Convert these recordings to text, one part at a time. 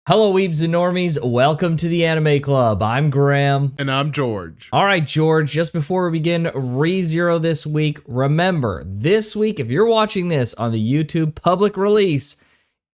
Hello, Weebs and Normies. Welcome to the Anime Club. I'm Graham. And I'm George. All right, George, just before we begin ReZero this week, remember, this week, if you're watching this on the YouTube public release,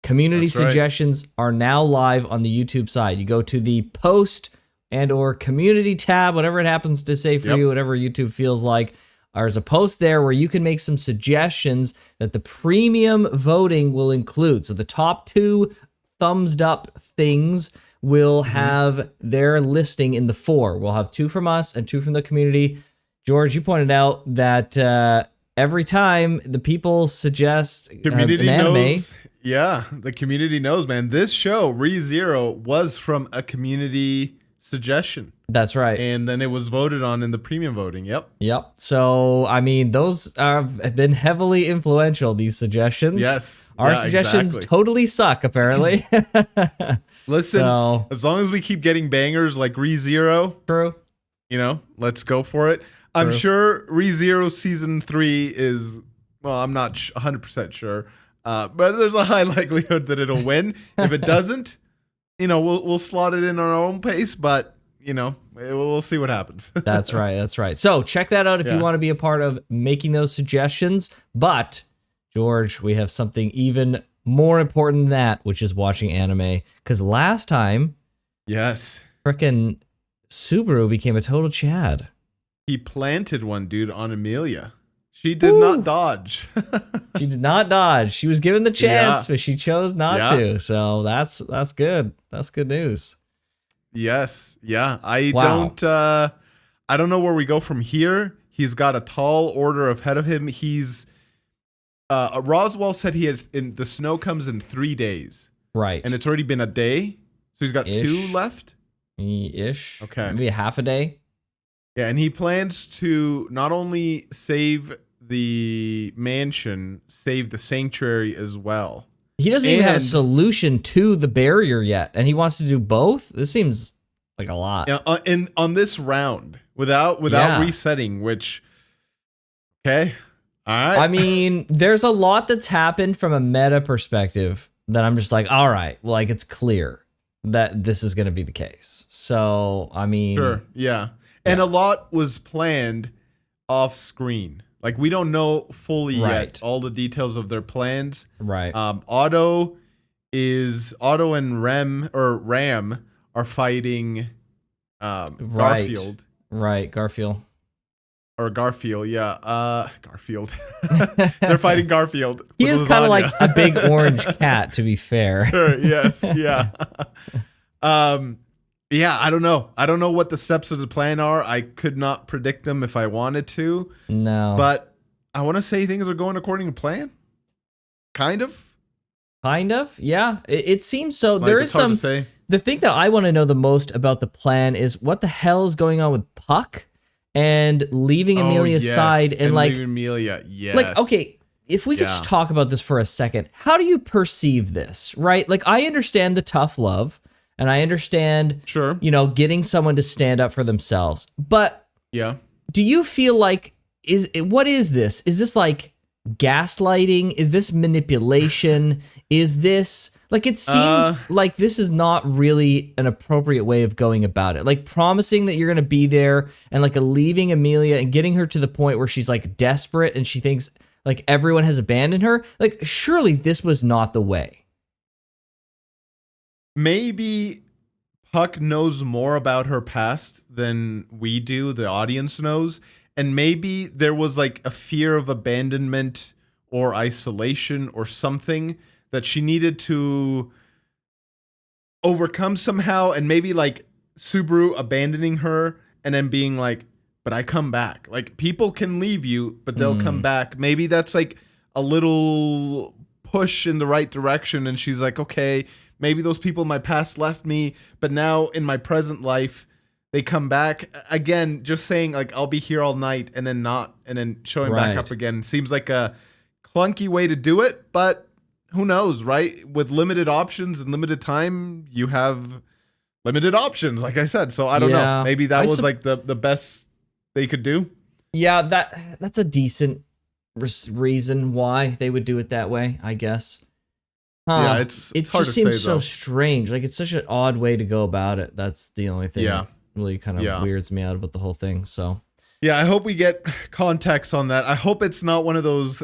community suggestions are now live on the YouTube side. You go to the post and or community tab, whatever it happens to say for you, whatever YouTube feels like. There's a post there where you can make some suggestions that the premium voting will include. So the top two thumbs up things will have their listing in the four. We'll have two from us and two from the community. George, you pointed out that every time the people suggest Community an anime, knows. Yeah, the community knows, man. This show, ReZero, was from a community suggestion. That's right. And then it was voted on in the premium voting. Yep. So, I mean, those have been heavily influential, these suggestions. Yes. Our suggestions totally suck, apparently. Listen, as long as we keep getting bangers like ReZero, true. You know, let's go for it. I'm sure ReZero Season 3 is, well, I'm not 100% sure, but there's a high likelihood that it'll win. If it doesn't, you know, we'll slot it in our own pace, but you know, we'll see what happens. That's right. That's right. So check that out if you want to be a part of making those suggestions. But George, we have something even more important than that, which is watching anime. Because last time, frickin' Subaru became a total Chad. He planted one, dude, on Emilia. She did not dodge. She did not dodge. She was given the chance, but she chose not to. So that's good. That's good news. Yes. Yeah. I don't know where we go from here. He's got a tall order ahead of him. He's Roswaal said the snow comes in 3 days. Right. And it's already been a day. So he's got 2 left. Ish. Okay. Maybe a half a day. Yeah, and he plans to not only save the mansion, save the sanctuary as well. He doesn't even have a solution to the barrier yet, and he wants to do both? This seems like a lot. Yeah, on this round, without resetting, which, okay, all right. I mean, there's a lot that's happened from a meta perspective that I'm just like, all right, well, like, it's clear that this is going to be the case. So, I mean... Sure, yeah. And a lot was planned off screen. Like, we don't know fully yet all the details of their plans. Right. Otto and Ram are fighting Garfield. Right, Garfield. Or Garfield, yeah. Garfield. They're fighting Garfield. He is kind of like a big orange cat, to be fair. Sure, yes, yeah. Yeah, I don't know. I don't know what the steps of the plan are. I could not predict them if I wanted to. No. But I want to say things are going according to plan. Kind of. Kind of, yeah. It seems so. Like, there is some... The thing that I want to know the most about the plan is what the hell is going on with Puck and leaving Emilia's side and like... leaving Emilia, yes. Like, okay, if we could just talk about this for a second. How do you perceive this, right? Like, I understand the tough love. And I understand, you know, getting someone to stand up for themselves. But do you feel like, what is this? Is this like gaslighting? Is this manipulation? Is this, like, it seems like this is not really an appropriate way of going about it. Like promising that you're going to be there and like leaving Emilia and getting her to the point where she's like desperate and she thinks like everyone has abandoned her. Like, surely this was not the way. Maybe Puck knows more about her past than we do, the audience knows. And maybe there was like a fear of abandonment or isolation or something that she needed to overcome somehow. And maybe like Subaru abandoning her and then being like, but I come back. Like, people can leave you, but they'll come back. Maybe that's like a little push in the right direction. And she's like, okay, maybe those people in my past left me, but now in my present life, they come back. Again, just saying like, I'll be here all night and then not, and then showing back up again seems like a clunky way to do it, but who knows, right? With limited options and limited time, you have limited options, like I said. So I don't know. Maybe that was like the best they could do. Yeah, that's a decent reason why they would do it that way, I guess. Yeah, it's it hard just to say, seems so though. strange. Like, it's such an odd way to go about it. That's the only thing Yeah. that really kind of weirds me out about the whole thing. So Yeah, I hope we get context on that. I hope it's not one of those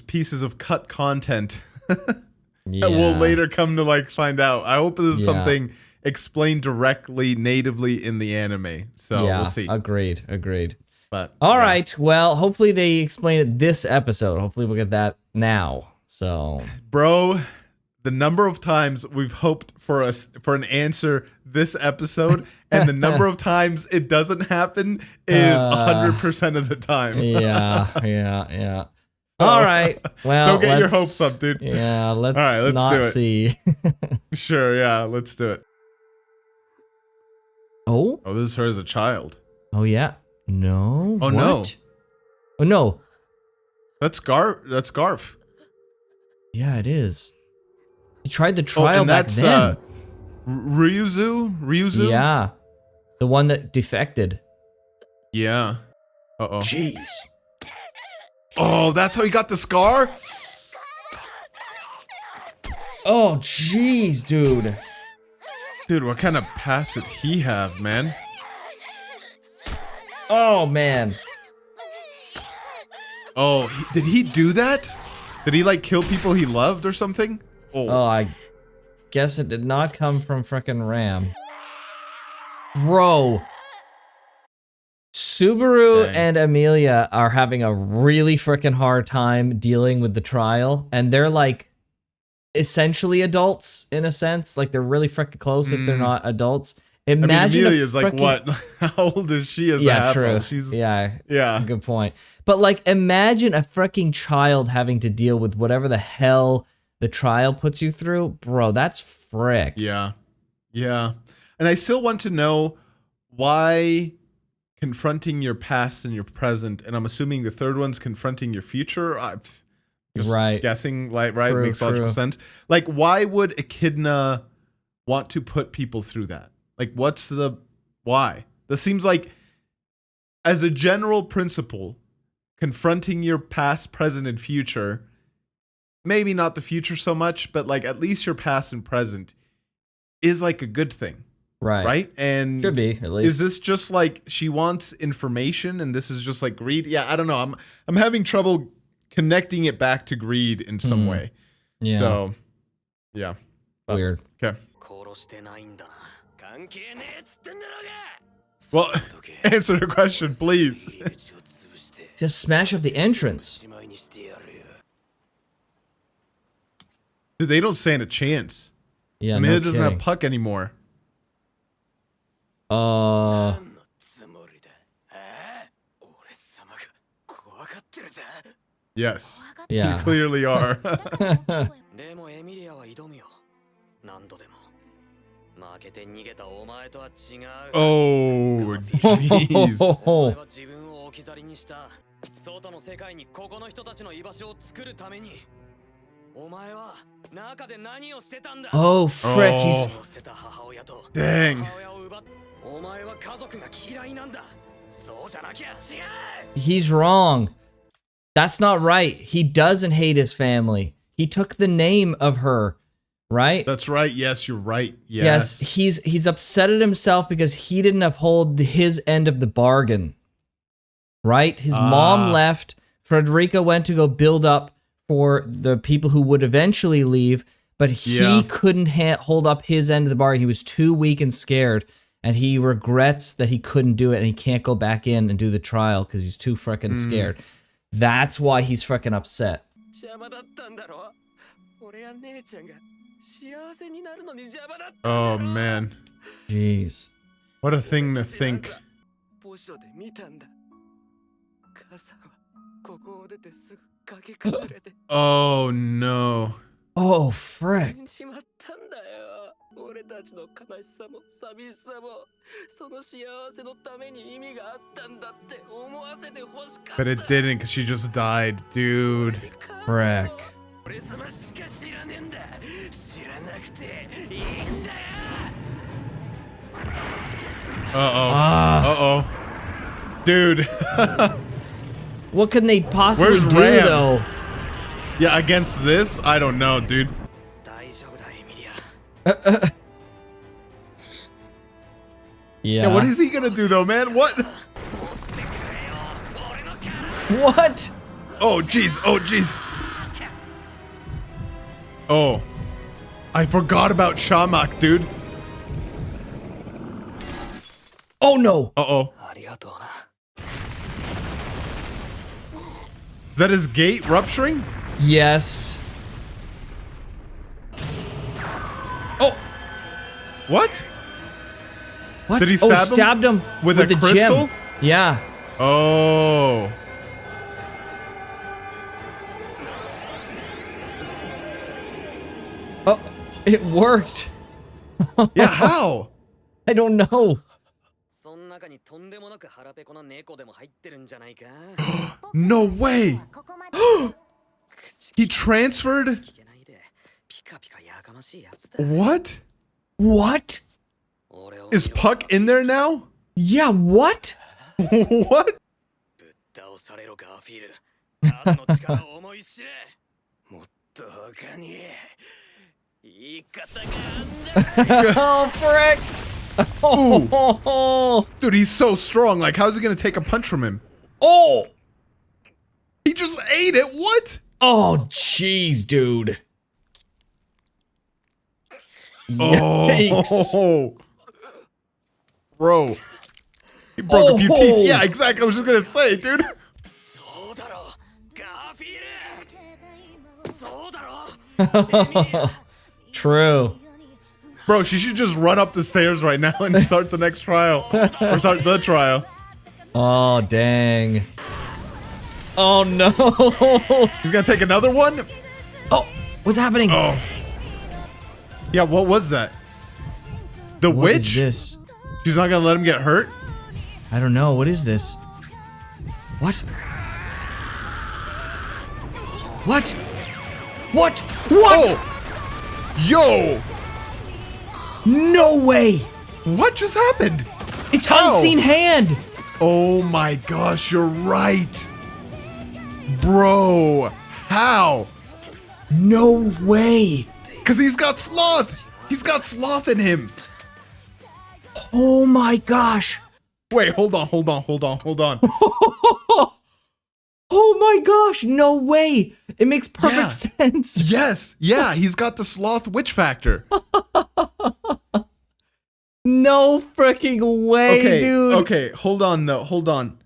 pieces of cut content that we'll later come to like find out. I hope this is something explained directly, natively in the anime. So we'll see. Agreed. But all right, well, hopefully they explain it this episode. Hopefully we'll get that now. So, bro, the number of times we've hoped for an answer this episode, and the number of times it doesn't happen is 100% of the time. Yeah. All right. Well, don't get your hopes up, dude. Yeah, let's do not it. see. Sure, yeah, let's do it. Oh, this is her as a child. Oh yeah. No. Oh what? no. Oh no. That's Garf. Yeah, it is. He tried the trial and back that's, then. Ryuzu? Yeah. The one that defected. Yeah. Uh-oh. Jeez. Oh, that's how he got the scar? Oh, jeez, dude. Dude, what kind of past did he have, man? Oh, man. Oh, did he do that? Did he, like, kill people he loved or something? Oh, I guess it did not come from frickin' Ram. Bro. Subaru and Emilia are having a really frickin' hard time dealing with the trial, and they're, like, essentially adults, in a sense. Like, they're really frickin' close if they're not adults. Imagine Emilia's like, what? How old is she as a half? True. She's yeah. Good point. But like, imagine a freaking child having to deal with whatever the hell the trial puts you through, bro. That's fricked. Yeah. And I still want to know why confronting your past and your present, and I'm assuming the third one's confronting your future. I'm just guessing, like, right? Makes logical sense. Like, why would Echidna want to put people through that? Like, what's the why? This seems like, as a general principle, confronting your past, present, and future, maybe not the future so much, but like at least your past and present is like a good thing. Right? And should be, at least. Is this just like she wants information and this is just like greed? Yeah, I don't know. I'm having trouble connecting it back to greed in some way. Yeah. So, yeah. Weird. Okay. Well, answer the question, please. Just smash up the entrance. Dude, they don't stand a chance. Yeah, Emilia doesn't kidding. have Puck anymore. Yes. Yeah. You clearly are. Oh, jeez. Oh, frick. He's... Dang. He's wrong. That's not right. He doesn't hate his family. He took the name of her, right? That's right. Yes, you're right. Yes, he's upset at himself because he didn't uphold his end of the bargain. Right? His mom left. Frederica went to go build up for the people who would eventually leave, but he couldn't hold up his end of the bargain. He was too weak and scared, and he regrets that he couldn't do it, and he can't go back in and do the trial because he's too freaking scared. That's why he's freaking upset. Oh, man. Jeez. What a thing to think. Oh, no. Oh, frick. But it didn't because she just died, dude. Frick. Uh-oh. Uh-oh. Dude. What can they possibly Where's do, Ram? though? Yeah, against this? I don't know, dude. Yeah. What is he gonna do though, man? What? What? Oh jeez. Oh jeez. Oh, I forgot about Shamak, dude. Oh no. Uh-oh. Is that his gate rupturing? Yes. Oh. What? What? Did he stab him? Stabbed him With a the crystal? gem. Yeah. Oh. Oh, it worked. Yeah, how? I don't know. No way. He transferred? What? What? Is Puck in there now? Yeah, what? What? Oh, frick. Oh. Dude, he's so strong. Like, how's he gonna take a punch from him? Oh. He just ate it. What? Oh, jeez, dude. Yikes. Oh. Bro. He broke a few teeth. Yeah, exactly. I was just gonna say, dude. True. Bro, she should just run up the stairs right now and start the next trial. Or start the trial. Oh, dang. Oh, no. He's gonna take another one? Oh, what's happening? Oh. Yeah, what was that? The What witch? is this? She's not gonna let him get hurt? I don't know. What is this? What? What? What? What? Oh! Yo! No way! What just happened? It's How? unseen hand! Oh my gosh, you're right. Bro, how? No way! Because he's got sloth. He's got sloth in him. Oh my gosh! Wait, hold on. Oh my gosh, no way! It makes perfect sense. Yes, yeah, he's got the sloth witch factor. No freaking way, Okay, dude. okay, hold on though, hold on.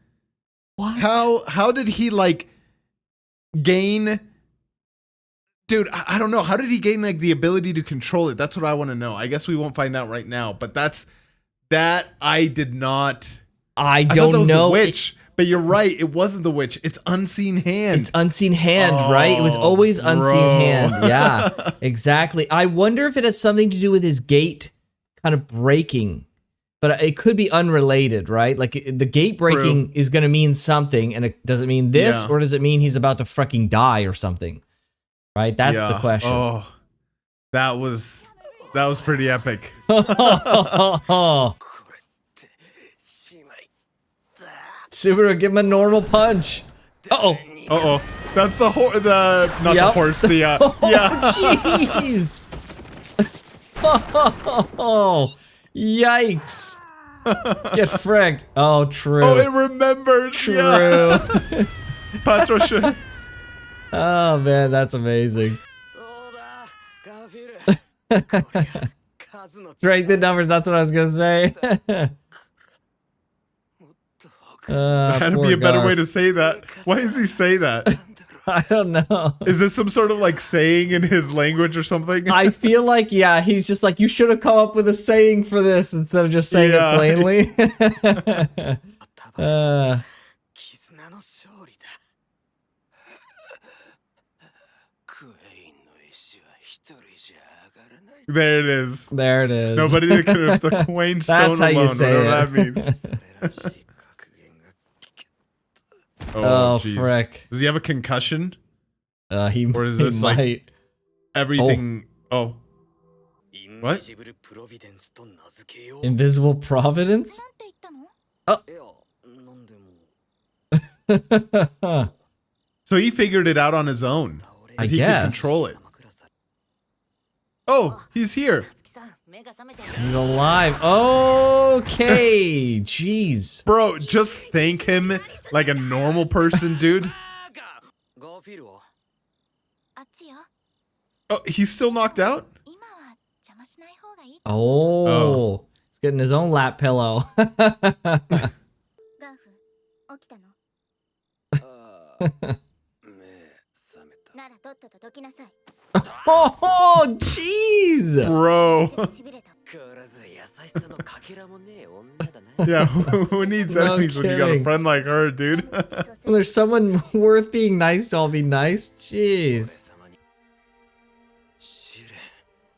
What? How did he like gain? Dude, I don't know. How did he gain like the ability to control it? That's what I want to know. I guess we won't find out right now, but that I did not. I thought don't that was know. a witch, but you're right. It wasn't the witch. It's unseen hand. It's unseen hand, right? It was always unseen bro. hand. Yeah, exactly. I wonder if it has something to do with his gate kind of breaking, but it could be unrelated, right? Like the gate breaking is going to mean something, and does it mean this, or does it mean he's about to freaking die or something? Right? That's the question. Oh, that was pretty epic. Subaru, give him a normal punch. Uh-oh. Uh-oh. That's the not the horse, the yeah. Jeez. Oh, yikes. Get fricked. Oh, true. Oh, it remembers. True. Yeah. Patrosha. Oh, man, that's amazing. Strike the numbers, that's what I was gonna say. There had to be a better way to say that. Why does he say that? I don't know. Is this some sort of like saying in his language or something? I feel like, yeah, he's just like, you should have come up with a saying for this instead of just saying it plainly. There it is. There it is. Nobody could have the Quain Stone That's how you alone, say whatever it. that means. Oh, jeez. frick. Does he have a concussion? He Or is this might. like everything? Oh. What? Invisible Providence? Oh. So he figured it out on his own. I He guess. could control it. Oh, he's here. He's alive. Okay. Jeez. Bro, just thank him like a normal person, dude. Oh, he's still knocked out? Oh. He's getting his own lap pillow. Oh, jeez. Bro. Yeah, who needs No enemies when you got a kidding. friend like her, dude? When there's someone worth being nice to, I'll be nice. Jeez.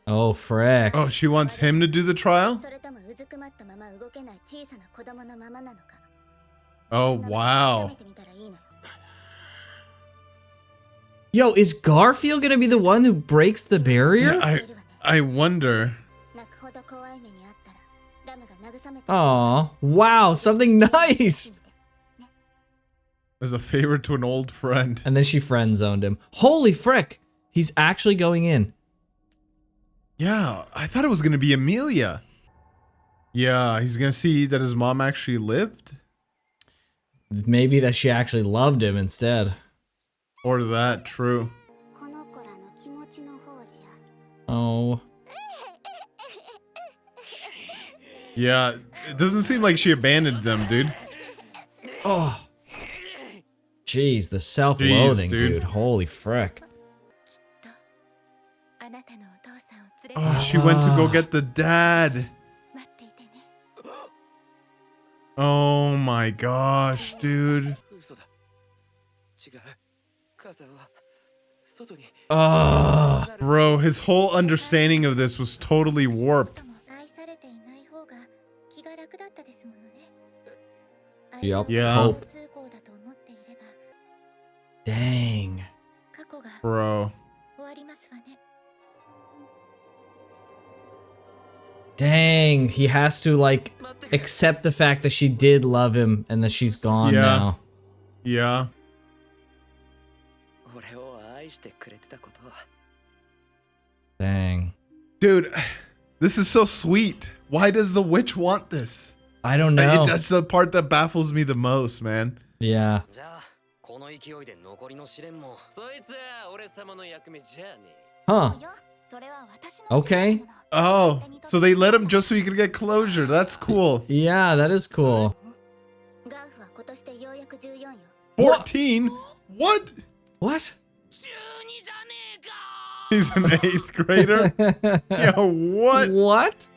Oh, frick. Oh, she wants him to do the trial? Oh, wow. Yo, is Garfield gonna be the one who breaks the barrier? Yeah, I wonder. Aw, wow, something nice. As a favor to an old friend. And then she friend zoned him. Holy frick, he's actually going in. Yeah, I thought it was gonna be Emilia. Yeah, he's gonna see that his mom actually lived. Maybe that she actually loved him instead. Or that, true. Oh. Yeah, it doesn't seem like she abandoned them, dude. Oh. Jeez, the self-loathing, Jeez, dude. dude. Holy frick. Oh, she went to go get the dad. Oh my gosh, dude. Bro, his whole understanding of this was totally warped. Yep. Yeah. Hope. Dang. Bro. Dang. He has to, like, accept the fact that she did love him and that she's gone Yeah. now. Yeah. Dang. Dude, this is so sweet. Why does the witch want this? I don't know. That's the part that baffles me the most, man. Yeah. Huh. Okay. Oh, so they let him just so he could get closure. That's cool. Yeah, that is cool. 14? What? What? He's an 8th grader? Yo, what? What?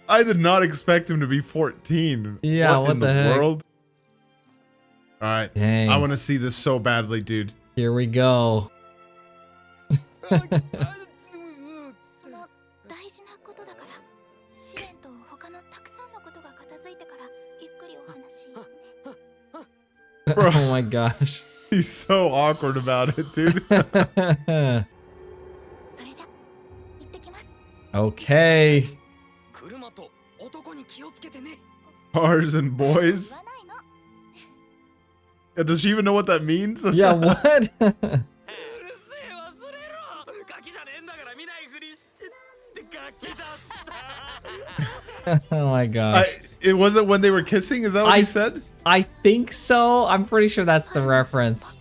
I did not expect him to be 14. Yeah, what in the heck? world? All right. Dang. I want to see this so badly, dude. Here we go. Oh my gosh. He's so awkward about it, dude. Okay. Cars and boys. Yeah, does she even know what that means? Yeah, what? Oh my gosh. It wasn't when they were kissing? Is that what he said? I think so. I'm pretty sure that's the reference.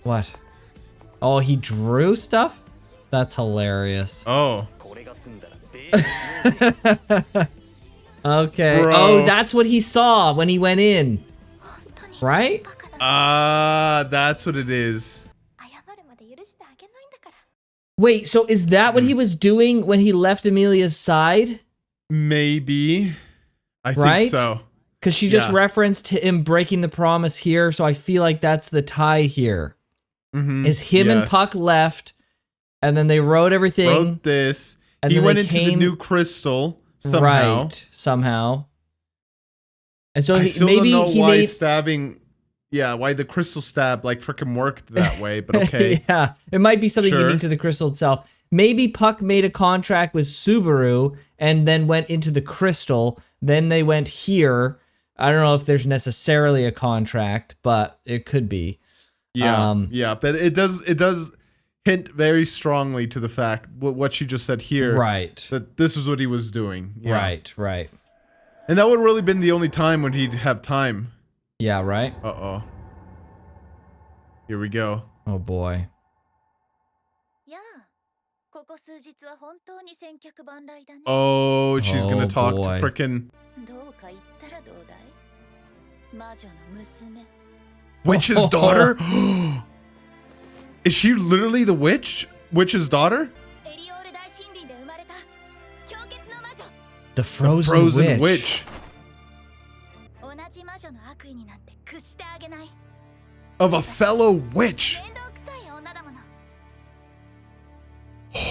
What? Oh, he drew stuff? That's hilarious. Oh. Okay. Bro. Oh, that's what he saw when he went in. Right? That's what it is. Wait, so is that what he was doing when he left Emilia's side? Maybe. I Right? think so. Because she just Yeah. referenced him breaking the promise here, so I feel like that's the tie here. Mm-hmm. Is him and Yes. Puck left, and then they wrote everything. Wrote this. And He then went they into the came- new crystal somehow. Right, somehow. And so I he, still maybe don't know he why made... stabbing. Yeah, why the crystal stab like freaking worked that way, but okay. Yeah, it might be something Sure. unique to the crystal itself. Maybe Puck made a contract with Subaru and then went into the crystal. Then they went here. I don't know if there's necessarily a contract, but it could be. Yeah, Um, yeah, but it does. hint very strongly to the fact what she just said here. Right. That this is what he was doing. Yeah. Right. And that would have really been the only time when he'd have time. Yeah, right? Uh-oh. Here we go. Oh boy. Oh, she's gonna talk boy. to frickin' witch's daughter? Is she literally the witch's daughter? The frozen witch. Of a fellow witch.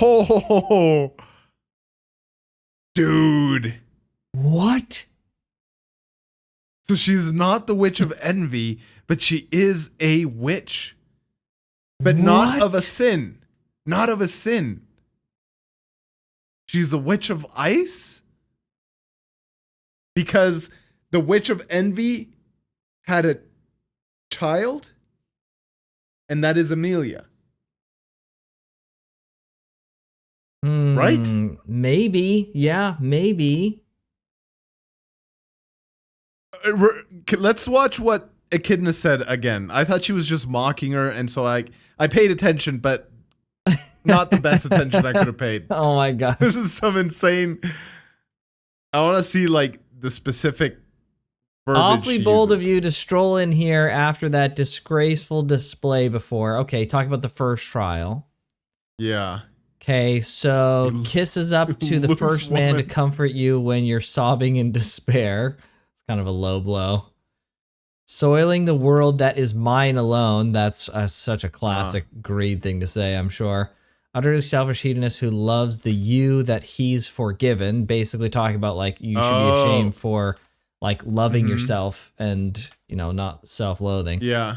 Oh, dude. What? So she's not the witch of envy, but she is a witch. But not of a sin. Not of a sin. She's the witch of ice? Because the witch of envy had a child, and that is Emilia. Right? Maybe. Yeah, maybe. Let's watch what Echidna said again. I thought she was just mocking her, and so I paid attention, but not the best attention I could have paid. Oh my gosh. This is some insane. I want to see like the specific verbiage. Awfully bold of you to stroll in here after that disgraceful display before. Okay, talk about the first trial. Yeah. Okay, so kisses up to the first man to comfort you when you're sobbing in despair. It's kind of a low blow. Soiling the world that is mine alone. That's such a classic greed thing to say, I'm sure. Utterly selfish hedonist who loves the you that he's forgiven. Basically talking about like you should be ashamed for like loving yourself and, you know, not self-loathing. Yeah.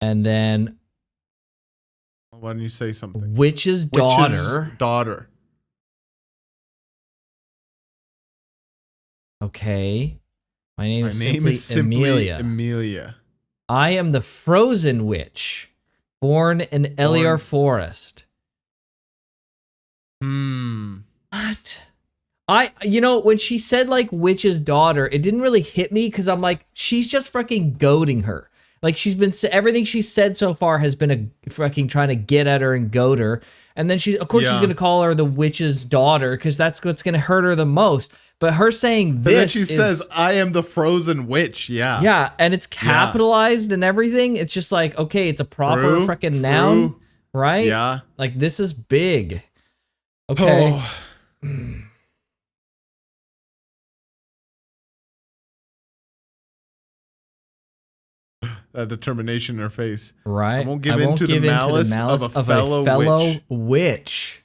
And then why don't you say something? Witch's daughter. Okay. My name is simply Emilia. I am the frozen witch, born in Eliar Forest. What? You know, when she said like witch's daughter, it didn't really hit me because I'm like, she's just fucking goading her. Like she's been, everything she's said so far has been a fucking trying to get at her and goad her. And then she's going to call her the witch's daughter because that's what's going to hurt her the most. But her saying this, then she says, "I am the frozen witch." Yeah, yeah, and it's capitalized and everything. It's just like, okay, it's a proper freaking noun, right? Yeah, like this is big. Okay. That determination in her face. Right. I won't give in to the malice of a fellow witch.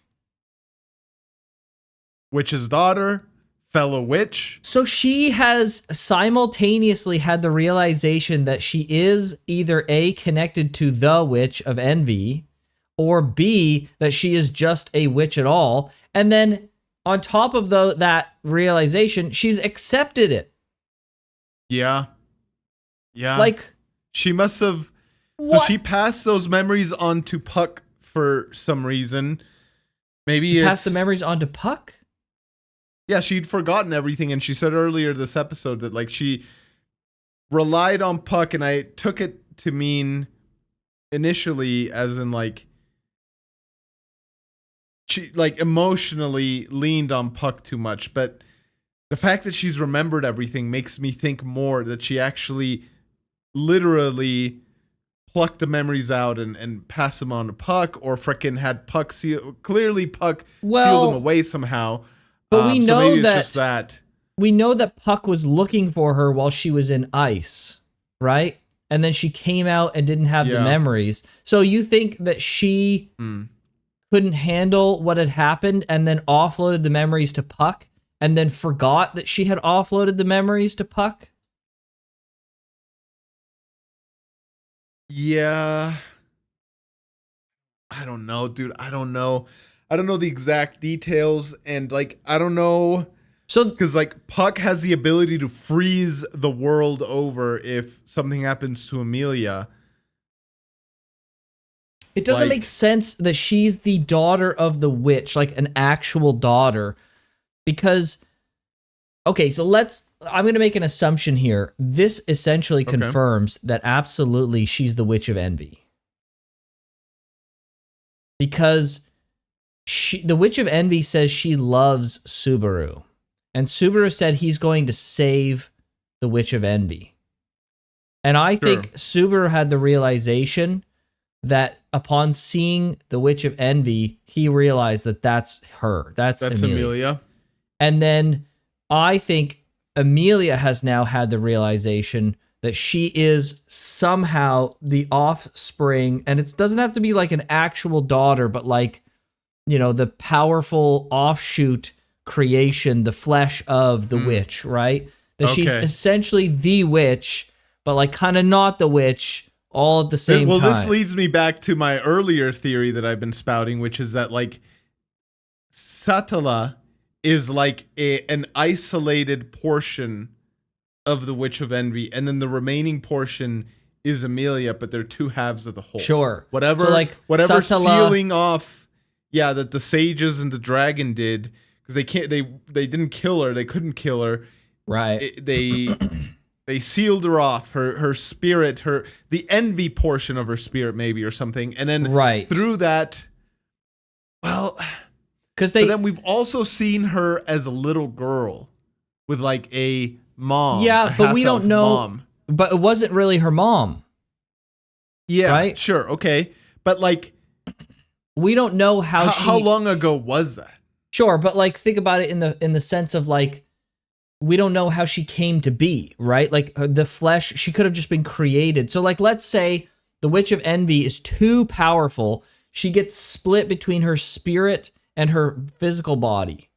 Witch's daughter. Fellow witch. So she has simultaneously had the realization that she is either A, connected to the witch of envy, or B, that she is just a witch at all. And then on top of that realization, she's accepted it. Yeah. Yeah. Like, she must have. So she passed those memories on to Puck for some reason. Maybe she passed the memories on to Puck? Yeah, she'd forgotten everything, and she said earlier this episode that like she relied on Puck, and I took it to mean initially as in like she like emotionally leaned on Puck too much, but the fact that she's remembered everything makes me think more that she actually literally plucked the memories out and pass them on to Puck, or frickin' had Puck seal Puck seal them away somehow. But we know maybe it's just that. We know that Puck was looking for her while she was in ice, right? And then she came out and didn't have the memories. So you think that she couldn't handle what had happened and then offloaded the memories to Puck and then forgot that she had offloaded the memories to Puck? Yeah. I don't know, dude. I don't know the exact details, and like I don't know, so because like Puck has the ability to freeze the world over if something happens to Emilia. It doesn't Like- make sense that she's the daughter of the witch, like an actual daughter, because, okay, so I'm going to make an assumption here. This essentially confirms that absolutely she's the Witch of Envy. Because the Witch of Envy says she loves Subaru. And Subaru said he's going to save the Witch of Envy. And I think Subaru had the realization that upon seeing the Witch of Envy, he realized that that's her. That's Emilia. And then I think Emilia has now had the realization that she is somehow the offspring, and it doesn't have to be like an actual daughter, but like, you know, the powerful offshoot creation, the flesh of the witch, right? That she's essentially the witch, but like kind of not the witch all at the same time. Well, this leads me back to my earlier theory that I've been spouting, which is that like Satala is like an isolated portion of the Witch of Envy, and then the remaining portion is Emilia, but they're two halves of the whole. Sure. Whatever, so like whatever Satala, sealing off, that the sages and the dragon did, because they didn't kill her, they couldn't kill her. Right. They sealed her off, her spirit, the envy portion of her spirit, maybe, or something, and then through that, well. But then we've also seen her as a little girl with like a mom. Yeah, but we don't know. Mom. But it wasn't really her mom. Yeah, right? Sure, okay. But like, we don't know how long ago was that? Sure, but like think about it in the sense of like, we don't know how she came to be, right? Like the flesh, she could have just been created. So like, let's say the Witch of Envy is too powerful. She gets split between her spirit and her physical body,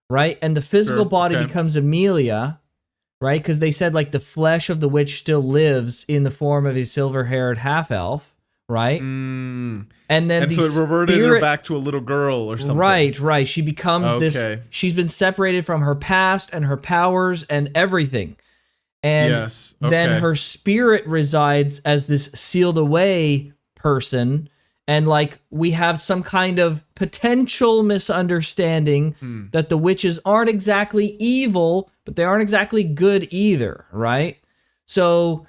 right? And the physical body becomes Emilia, right? Because they said like the flesh of the witch still lives in the form of a silver-haired half-elf, right? And then so it reverted her back to a little girl or something. Right. She becomes this. She's been separated from her past and her powers and everything. And then her spirit resides as this sealed away person. And like we have some kind of potential misunderstanding that the witches aren't exactly evil, but they aren't exactly good either, right? So,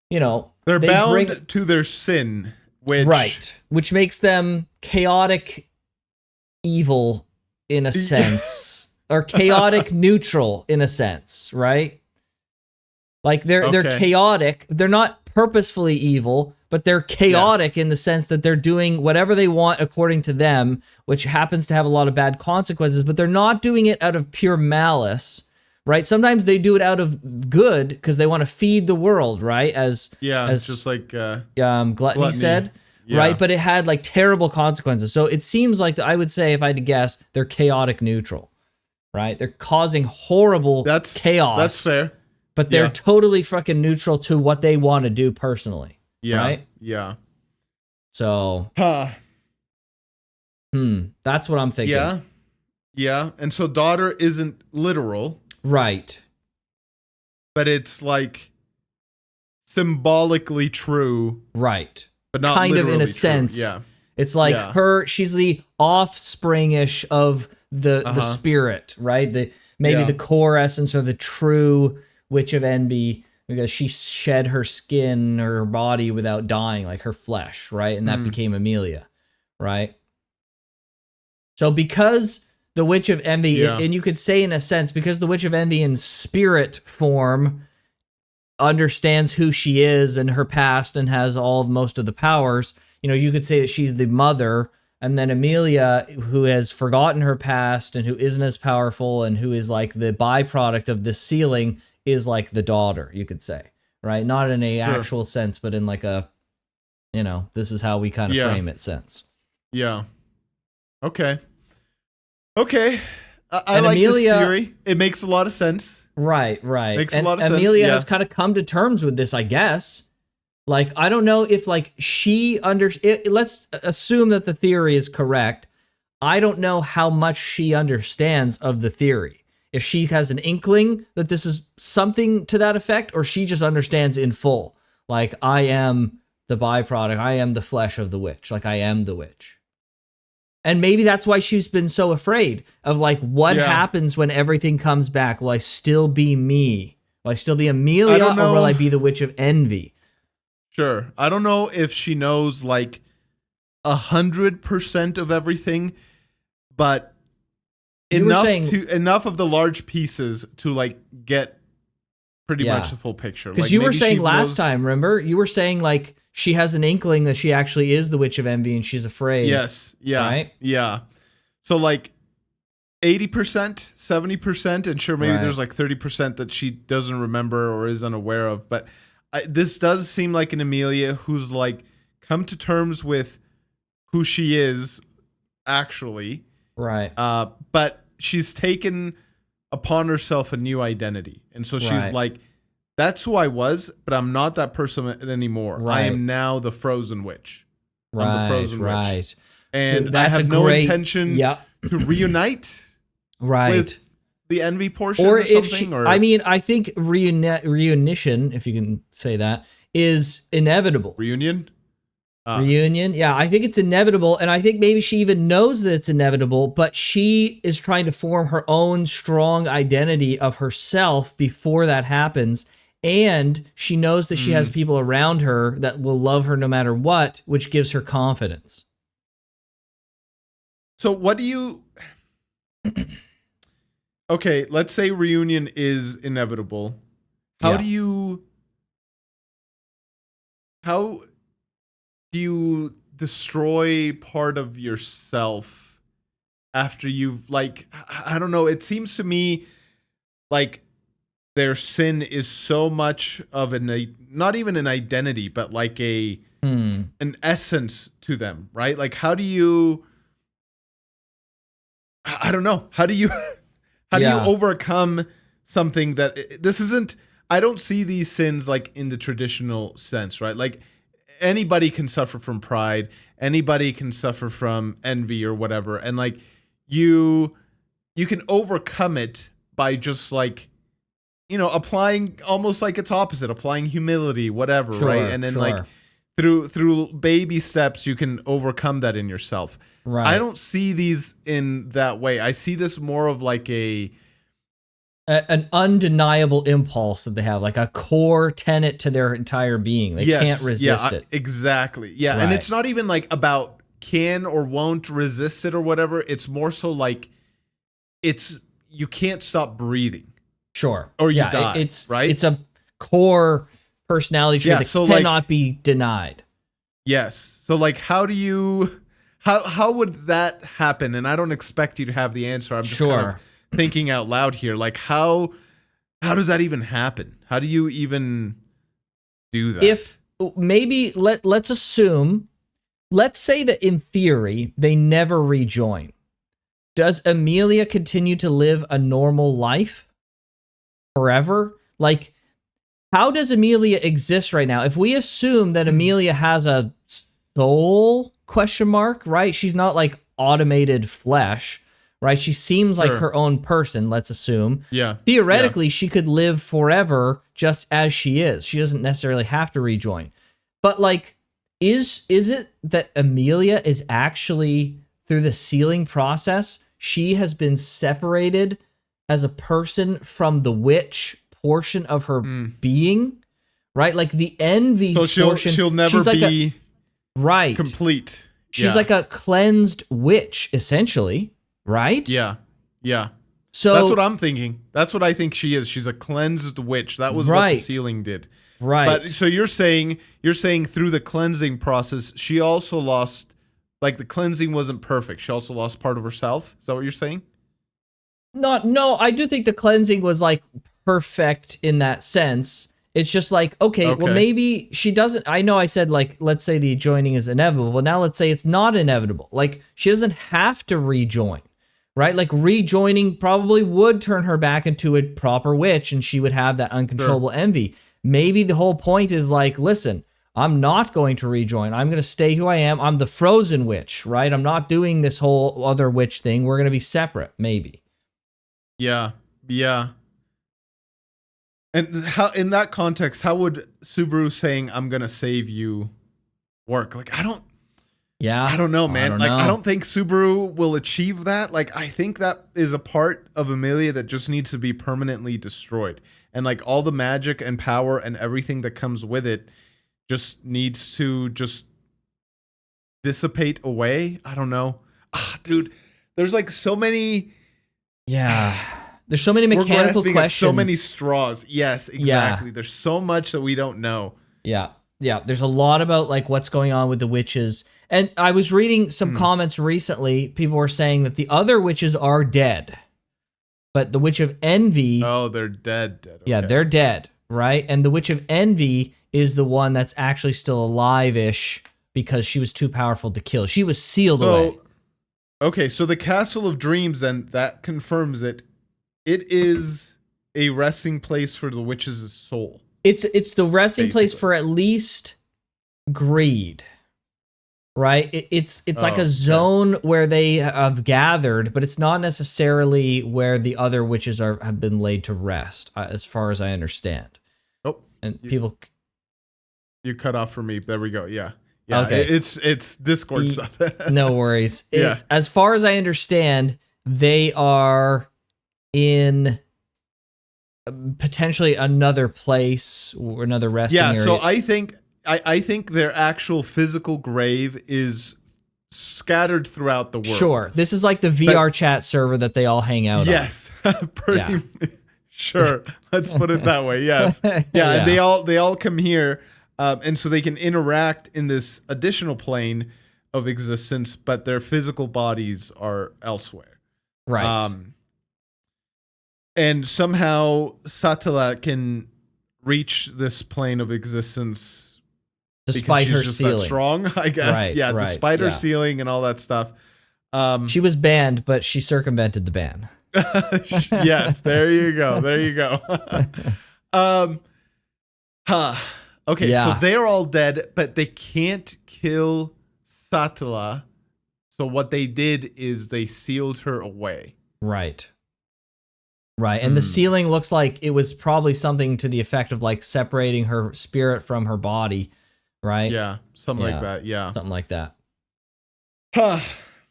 you know, they're bound to their sin, which makes them chaotic evil in a sense, or chaotic neutral in a sense, right? Like they're chaotic. They're not purposefully evil, but they're chaotic in the sense that they're doing whatever they want according to them, which happens to have a lot of bad consequences, but they're not doing it out of pure malice, right? Sometimes they do it out of good because they want to feed the world, right? As just like Gluttony said, right? But it had like terrible consequences. So it seems like I would say, if I had to guess, they're chaotic neutral, right? They're causing horrible chaos. That's fair. But they're totally fucking neutral to what they want to do personally. Yeah. Right? Yeah. So, that's what I'm thinking. Yeah. Yeah. And so daughter isn't literal. Right. But it's like symbolically true. Right. But not kind of in a true. sense. Yeah. It's like she's the offspring-ish of the spirit, right? Maybe the core essence or the true Witch of Envy, because she shed her skin or her body without dying, like her flesh, right? And that became Emilia, right? So because the Witch of Envy, and you could say in a sense, because the Witch of Envy in spirit form understands who she is and her past and has most of the powers, you know, you could say that she's the mother, and then Emilia, who has forgotten her past and who isn't as powerful and who is like the byproduct of this sealing, is like the daughter, you could say, right? Not in a actual sense, but in like a, you know, this is how we kind of frame it sense. Yeah. Okay. I like Emilia, this theory. It makes a lot of sense. Right. Makes a lot of sense. Emilia has kind of come to terms with this, I guess. Like, I don't know if like let's assume that the theory is correct. I don't know how much she understands of the theory. If she has an inkling that this is something to that effect, or she just understands in full. Like, I am the byproduct. I am the flesh of the witch. Like, I am the witch. And maybe that's why she's been so afraid of, like, what happens when everything comes back. Will I still be me? Will I still be Emilia, or will I be the witch of envy? Sure. I don't know if she knows, like, 100% of everything, but enough of the large pieces to, like, get pretty much the full picture. Because like, you were saying last time, remember? You were saying, like, she has an inkling that she actually is the witch of envy and she's afraid. Yes. Yeah. Right? Yeah. So, like, 80%, 70%, and sure, maybe there's like 30% that she doesn't remember or is unaware of. But this does seem like an Emilia who's, like, come to terms with who she is actually. Right. But she's taken upon herself a new identity. And so she's like, that's who I was, but I'm not that person anymore. Right. I am now the frozen witch. I'm the frozen witch. And that's I have no intention to reunite with the envy portion or something. I mean, I think reunition, if you can say that, is inevitable. Reunion? Reunion, yeah, I think it's inevitable, and I think maybe she even knows that it's inevitable, but she is trying to form her own strong identity of herself before that happens, and she knows that she has people around her that will love her no matter what, which gives her confidence. So what do you... Okay, let's say reunion is inevitable. How do you destroy part of yourself after you've, like, I don't know, it seems to me like their sin is so much of not even an identity, but like an essence to them, right? Like, how do you, I don't know, how do you overcome something that this isn't, I don't see these sins like in the traditional sense, right? Like, anybody can suffer from pride, anybody can suffer from envy or whatever, and like you can overcome it by just, like, you know, applying almost like its opposite, applying humility, whatever, right? And then like through baby steps you can overcome that in yourself. Right. I don't see these in that way. I see this more of like an undeniable impulse that they have, like a core tenet to their entire being. They can't resist it. Exactly. Yeah. Right. And it's not even like about can or won't resist it or whatever. It's more so like you can't stop breathing. Sure. Or you die. Right. It's a core personality trait that cannot be denied. Yes. So like, how do you, how would that happen? And I don't expect you to have the answer. I'm just kind of thinking out loud here. Like, how does that even happen? How do you even do that? If maybe let's assume, let's say that in theory they never rejoin. Does Emilia continue to live a normal life forever? Like, how does Emilia exist right now? If we assume that Emilia has a soul, question mark, right? She's not like automated flesh, right? She seems like her own person, let's assume. Yeah. Theoretically, she could live forever just as she is. She doesn't necessarily have to rejoin. But like, is it that Emilia is actually, through the sealing process, she has been separated as a person from the witch portion of her being, right? Like the envy portion. She'll never be complete. She's like a cleansed witch, essentially, right? Yeah, yeah. So that's what I'm thinking. That's what I think she is. She's a cleansed witch. That was what the sealing did. Right. But so you're saying through the cleansing process, she also lost, like, the cleansing wasn't perfect. She also lost part of herself. Is that what you're saying? No, I do think the cleansing was like perfect in that sense. It's just like, okay, well, maybe she doesn't. I know I said, like, let's say the joining is inevitable. Well, now let's say it's not inevitable. Like, she doesn't have to rejoin, right? Like, rejoining probably would turn her back into a proper witch and she would have that uncontrollable envy. Maybe the whole point is like, listen, I'm not going to rejoin. I'm going to stay who I am. I'm the frozen witch, right? I'm not doing this whole other witch thing. We're going to be separate, maybe. Yeah, yeah. And how, in that context, how would Subaru saying "I'm gonna save you" work. Like Yeah. I don't know, man. don't Like know. I don't think Subaru will achieve that. Like I think that is a part of Emilia that just needs to be permanently destroyed. And like all the magic and power and everything that comes with it just needs to just dissipate away. I don't know. Dude, there's like so many. Yeah. There's so many We're mechanical grasping at questions. so many straws. Yes, exactly. There's so much that we don't know. Yeah. Yeah. There's a lot about like what's going on with the witches. And I was reading some comments recently. People were saying that the other witches are dead. But the Witch of Envy. Oh, they're dead. Okay. Yeah, they're dead, right? And the Witch of Envy is the one that's actually still alive-ish because she was too powerful to kill. She was sealed away. Okay, so the Castle of Dreams, then, that confirms it. It is a resting place for the witch's soul. It's the resting place for at least greed, right? It's like a zone where they have gathered, but it's not necessarily where the other witches have been laid to rest, as far as I understand. Oh, and you cut off for me. There we go. Yeah. Okay. It's Discord stuff. No worries. Yeah. As far as I understand, they are in potentially another place or another resting area. So I think their actual physical grave is scattered throughout the world. Sure. This is like the VR chat server that they all hang out on. Yes. Sure. Let's put it that way. Yes. Yeah. And they all come here, and so they can interact in this additional plane of existence, but their physical bodies are elsewhere. Right. And somehow Satala can reach this plane of existence despite her just sealing. That strong, I guess. Right, yeah, right, despite her sealing and all that stuff. She was banned, but she circumvented the ban. Yes, there you go. There you go. Okay, so they're all dead, but they can't kill Satala. So what they did is they sealed her away. Right. Right. And the sealing looks like it was probably something to the effect of like separating her spirit from her body. Right. Yeah. Something like that. Yeah. Something like that.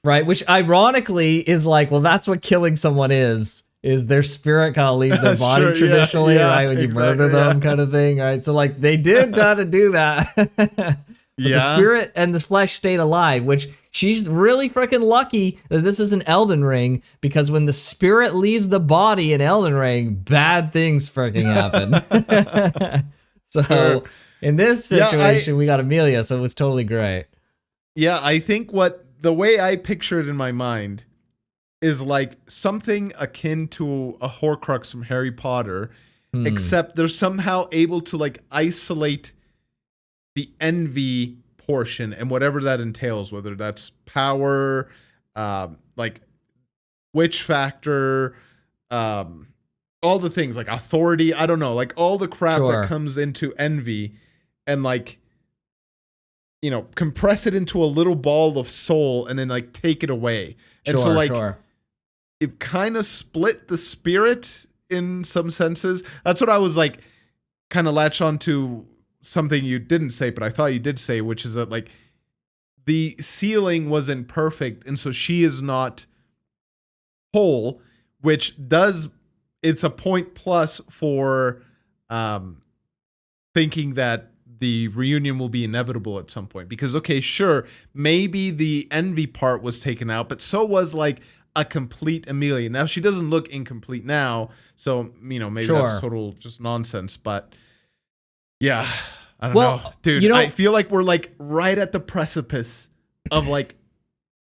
Right. Which ironically is like, well, that's what killing someone is their spirit kind of leaves their body traditionally, right? When you murder them kind of thing. Right. So like they did kind of do that. But the spirit and the flesh stayed alive, which she's really freaking lucky that this is an Elden Ring, because when the spirit leaves the body in Elden Ring, bad things freaking happen. So in this situation, we got Emilia, so it was totally great. Yeah, I think the way I picture it in my mind is like something akin to a Horcrux from Harry Potter, except they're somehow able to like isolate the envy portion and whatever that entails, whether that's power, like witch factor, all the things like authority, I don't know, like all the crap that comes into envy, and like, you know, compress it into a little ball of soul and then like take it away. And so like it kind of split the spirit in some senses. That's what I was like kind of latch on to. Something you didn't say, but I thought you did say, which is that like the sealing wasn't perfect, and so she is not whole, which it's a point plus for thinking that the reunion will be inevitable at some point. Because okay, sure, maybe the envy part was taken out, but so was like a complete Emilia. Now she doesn't look incomplete now, so you know maybe that's total just nonsense, but. Yeah, I don't know. Dude, I feel like we're like right at the precipice of like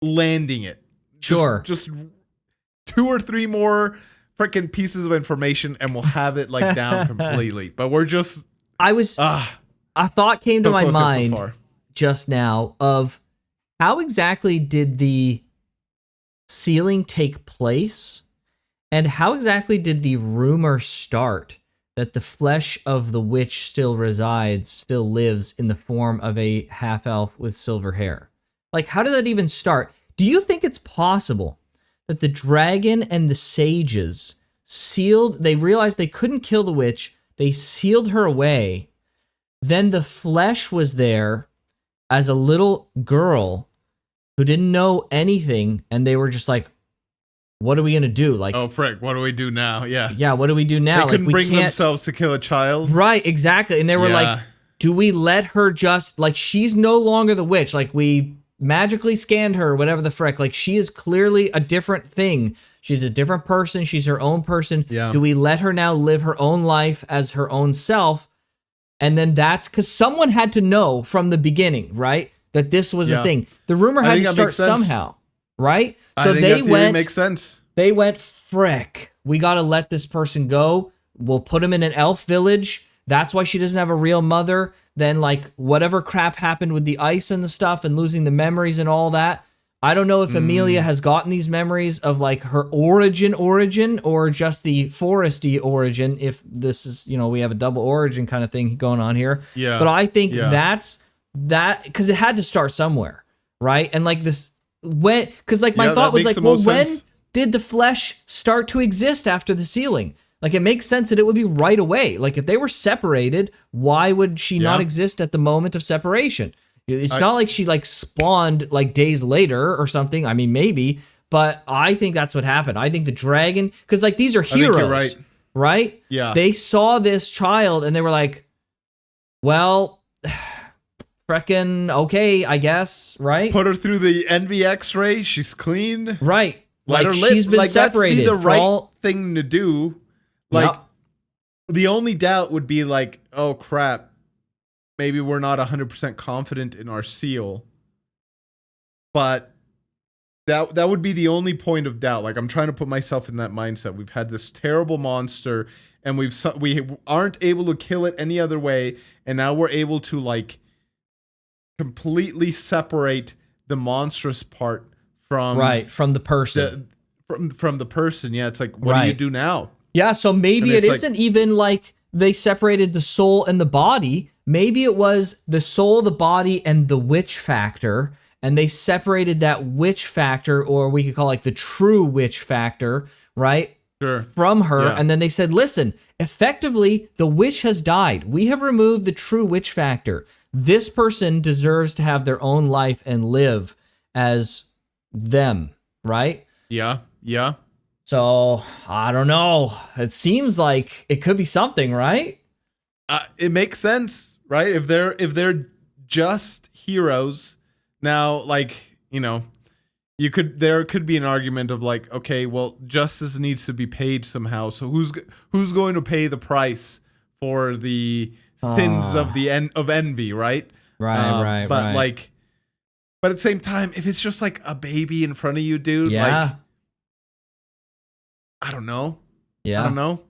landing it. Just 2 or 3 more freaking pieces of information and we'll have it like down completely. But we're just... a thought came to my mind just now of how exactly did the sealing take place and how exactly did the rumor start that the flesh of the witch still lives in the form of a half-elf with silver hair. Like, how did that even start? Do you think it's possible that the dragon and the sages they realized they couldn't kill the witch, they sealed her away, then the flesh was there, as a little girl who didn't know anything, and they were just like, what are we gonna do? Like, oh frick, what do we do now? yeah, what do we do now? They couldn't like, we bring can't, themselves to kill a child. right? Exactly. And they were like, do we let her just, like, she's no longer the witch, like, we magically scanned her, whatever the frick, like, she is clearly a different thing. She's a different person. She's her own person. Yeah. Do we let her now live her own life as her own self? And then that's because someone had to know from the beginning, right, that this was a thing. The rumor had to start somehow, right? So they went. Makes sense. They went, frick, we got to let this person go. We'll put him in an elf village. That's why she doesn't have a real mother. Then, like, whatever crap happened with the ice and the stuff and losing the memories and all that. I don't know if Emilia has gotten these memories of, like, her origin or just the foresty origin. If this is, you know, we have a double origin kind of thing going on here. Yeah. But I think that's that, because it had to start somewhere, right? And, like, this, when, because, like, my thought was, like, well, when did the flesh start to exist after the sealing? Like, it makes sense that it would be right away. Like, if they were separated, why would she not exist at the moment of separation? It's not like she, like, spawned, like, days later or something. I mean, maybe, but I think that's what happened. I think the dragon, because, like, these are heroes, right? Yeah. They saw this child and they were like, well, freckin' okay, I guess, right? Put her through the envy X-ray. She's clean. Right. Let like, her live. She's been like, separated. That'd be the right thing to do. Like, yep. The only doubt would be like, oh crap, maybe we're not 100% confident in our seal. But that would be the only point of doubt. Like, I'm trying to put myself in that mindset. We've had this terrible monster, and we aren't able to kill it any other way, and now we're able to, like, completely separate the monstrous part from the person. From the person. Yeah, it's like, what do you do now? Yeah, so maybe it isn't even like they separated the soul and the body. Maybe it was the soul, the body, and the witch factor, and they separated that witch factor, or we could call it, like, the true witch factor, right? Sure. From her, and then they said, listen, effectively, the witch has died. We have removed the true witch factor. This person deserves to have their own life and live as them, right? Yeah, yeah. So, I don't know. It seems like it could be something, right? It makes sense, right? If they're just heroes, now, like, you know, there could be an argument of, like, okay, well, justice needs to be paid somehow. So who's going to pay the price for the sins of envy, right? Right. But like, but at the same time, if it's just like a baby in front of you, dude, like, I don't know. Yeah. I don't know.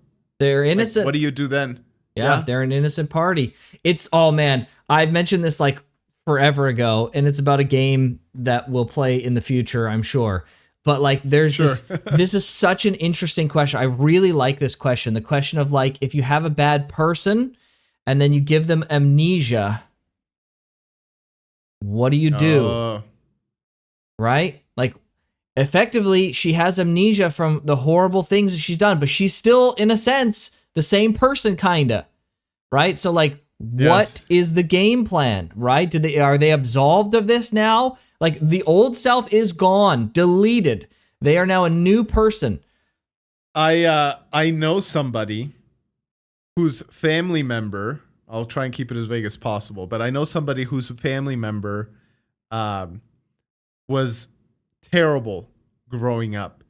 They're innocent. Like, what do you do then? Yeah, they're an innocent party. It's, oh man, I've mentioned this like forever ago, and it's about a game that we'll play in the future, I'm sure. But like, there's this is such an interesting question. I really like this question. The question of, like, if you have a bad person and then you give them amnesia, what do you do? Right? Like, effectively, she has amnesia from the horrible things that she's done, but she's still, in a sense, the same person, kinda. Right? So, like, what is the game plan? Right? Are they absolved of this now? Like, the old self is gone, deleted. They are now a new person. I know somebody whose family member, I'll try and keep it as vague as possible, but I know somebody whose family member was terrible growing up,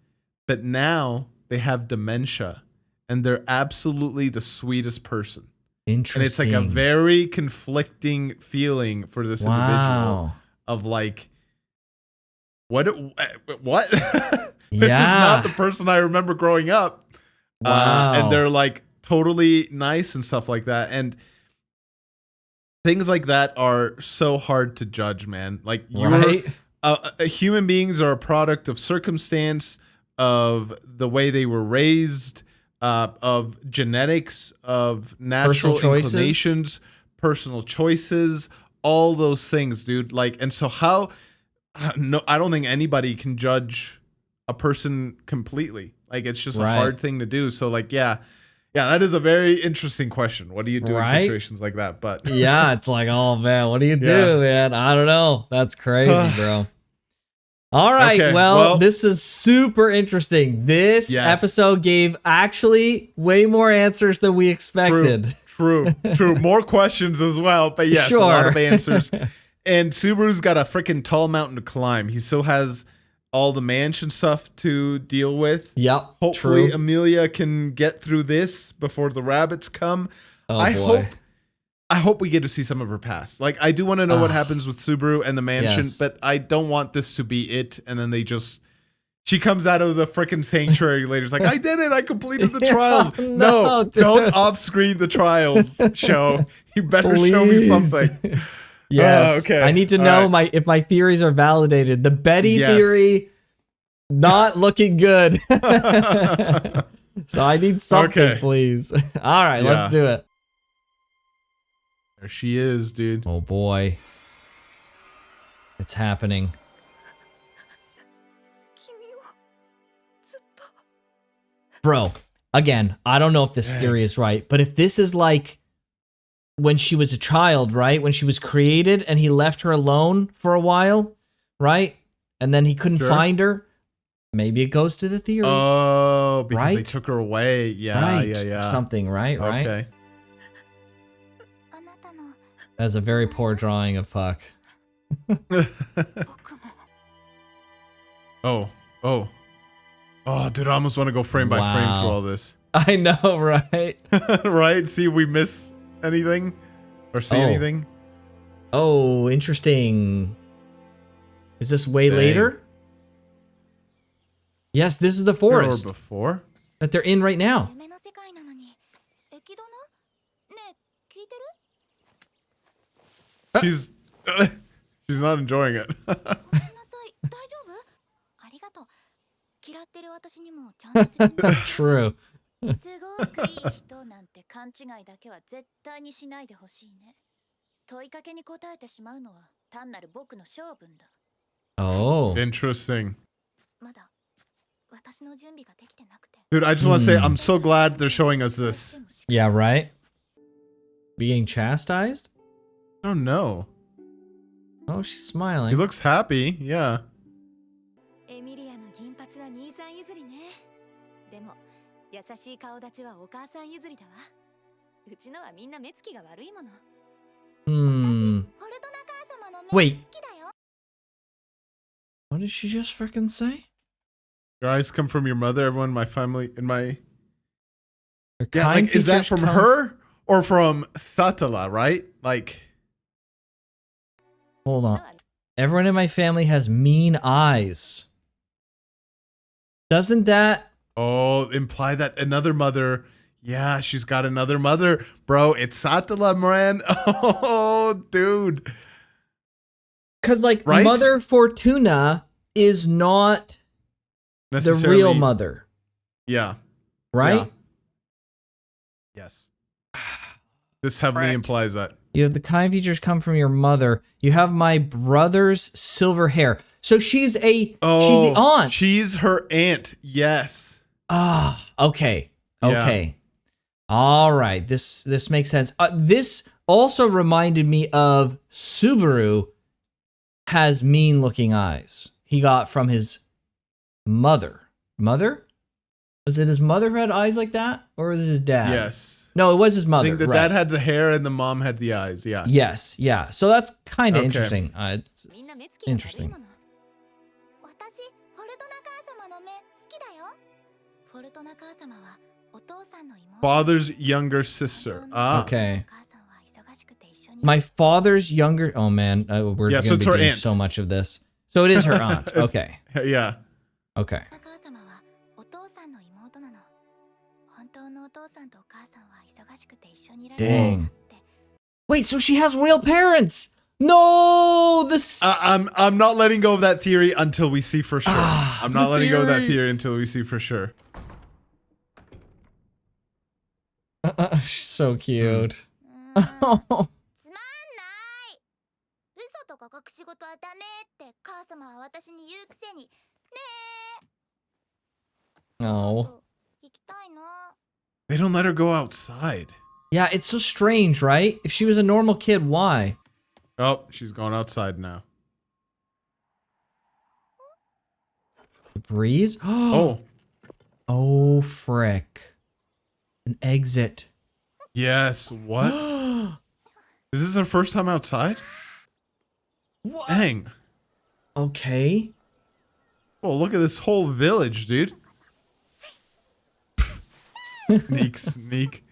but now they have dementia and they're absolutely the sweetest person. Interesting. And it's like a very conflicting feeling for this individual of, like, what this is not the person I remember growing up. And they're, like, totally nice and stuff like that. And things like that are so hard to judge, man. Like, human beings are a product of circumstance, of the way they were raised, of genetics, of natural inclinations, personal choices, all those things, dude. Like, and so I don't think anybody can judge a person completely. Like, it's just a hard thing to do. So, like, yeah, Yeah, that is a very interesting question. What do you do in Right? situations like that? But Yeah, it's like, oh man, what do you do, Yeah. man? I don't know. That's crazy, bro. All right, Okay, well, well- this is super interesting. This Yes. episode gave actually way more answers than we expected. True. More questions as well, but yes, a lot Sure. of answers. And Subaru's got a freaking tall mountain to climb. He still has all the mansion stuff to deal with. Yep. Hopefully, True. Emilia can get through this before the rabbits come. Oh I boy. hope we get to see some of her past. Like, I do want to know what happens with Subaru and the mansion, Yes. but I don't want this to be it. And then she comes out of the freaking sanctuary later. It's like, I did it. I completed the trials. No, dude. don't off-screen the trials show. You better show me Please. something. Yes. Okay. I need to All know right. if my theories are validated. The Betty Yes. theory, not looking good. So I need something, Okay. please. All right, let's do it. There she is, dude. Oh boy. It's happening. Bro, again, I don't know if this theory is right, but if this is like when she was a child, right? When she was created and he left her alone for a while, right? And then he couldn't Sure. find her. Maybe it goes to the theory. Oh, because they Right? took her away. Yeah, right. yeah. Something, right? Right? Okay. That's a very poor drawing of Puck. Oh, dude, I almost want to go frame by frame through Wow. all this. I know, right? Right? See if we miss anything or see Oh. anything. Oh, interesting. Is this way Dang. later? Yes, this is the Or forest before. that they're in right now. She's she's not enjoying it. True. すごくいい人なんて勘違いだけは絶対にしないでほしいね。問いかけに答えてしまうのは単なる僕の性分だ。 Oh. Interesting. まだ私の準備ができてなくて。 Dude, I just want to say I'm so glad they're showing us this. Yeah, right? Being chastised? I don't know. Oh, she's smiling. He looks happy. Yeah. エミリアの銀髪は兄さん譲りね。でも優しい顔立ちはお母さん譲りだわ。うちのはみんな目つきが悪いもの。 Hmm. ホルトナ母様の Wait. 好きだよ。 What did she just frickin' say? Your eyes come from your mother, everyone in my family, in my... Her Yeah, kind like, is that features from come- her or from Satala, right? Like... Hold on. Everyone in my family has mean eyes. Doesn't that... Oh, imply that another mother... Yeah, she's got another mother. Bro, it's Satala, man. Oh, dude. Because, like, Right? Mother Fortuna is not the Necessarily- real mother, Yeah. right? Yeah. Yes. This heavily implies that. You have the kind features come from your mother. You have my brother's silver hair. So she's she's the aunt. She's her aunt. Yes. Ah, okay. Yeah. Okay. All right. This makes sense. This also reminded me of Subaru has mean looking eyes. He got from his mother. Mother? Was it his mother who had eyes like that? Or was it his dad? Yes. No, it was his I mother. think the right. dad had the hair and the mom had the eyes. Yeah. Yes, yeah. So that's kind of Okay. interesting. It's みんな目つきが悪い interesting. もの。私、ホルトナ母様の目好きだよ。フォルトナ母様はお父さんの妹。 Father's younger sister. Ah. Okay. お母さんは忙しくて一緒に。 My father's younger... Oh, man. We're Yeah, going so to it's be her doing aunt. so much of this. So it is her aunt. It's- Okay. Yeah. Okay. お母様はお父さんの妹なの。本当のお父さんとお母さんは忙しくて一緒にいられない Dang. Wait, so she has real parents! No! This... I'm not letting go of that theory until we see for sure. I'm not the letting go of that theory. theory until we see for sure. She's so cute. つまんない嘘とか隠し事はダメって母様は私に言うくせにね Oh. え行きたいな They don't let her go outside. Yeah, it's so strange, right? If she was a normal kid, why? Oh, she's going outside now. The breeze? Oh. Oh, frick. An exit. Yes. What? Is this her first time outside? What? Dang. Okay. Oh, look at this whole village, dude. Sneak.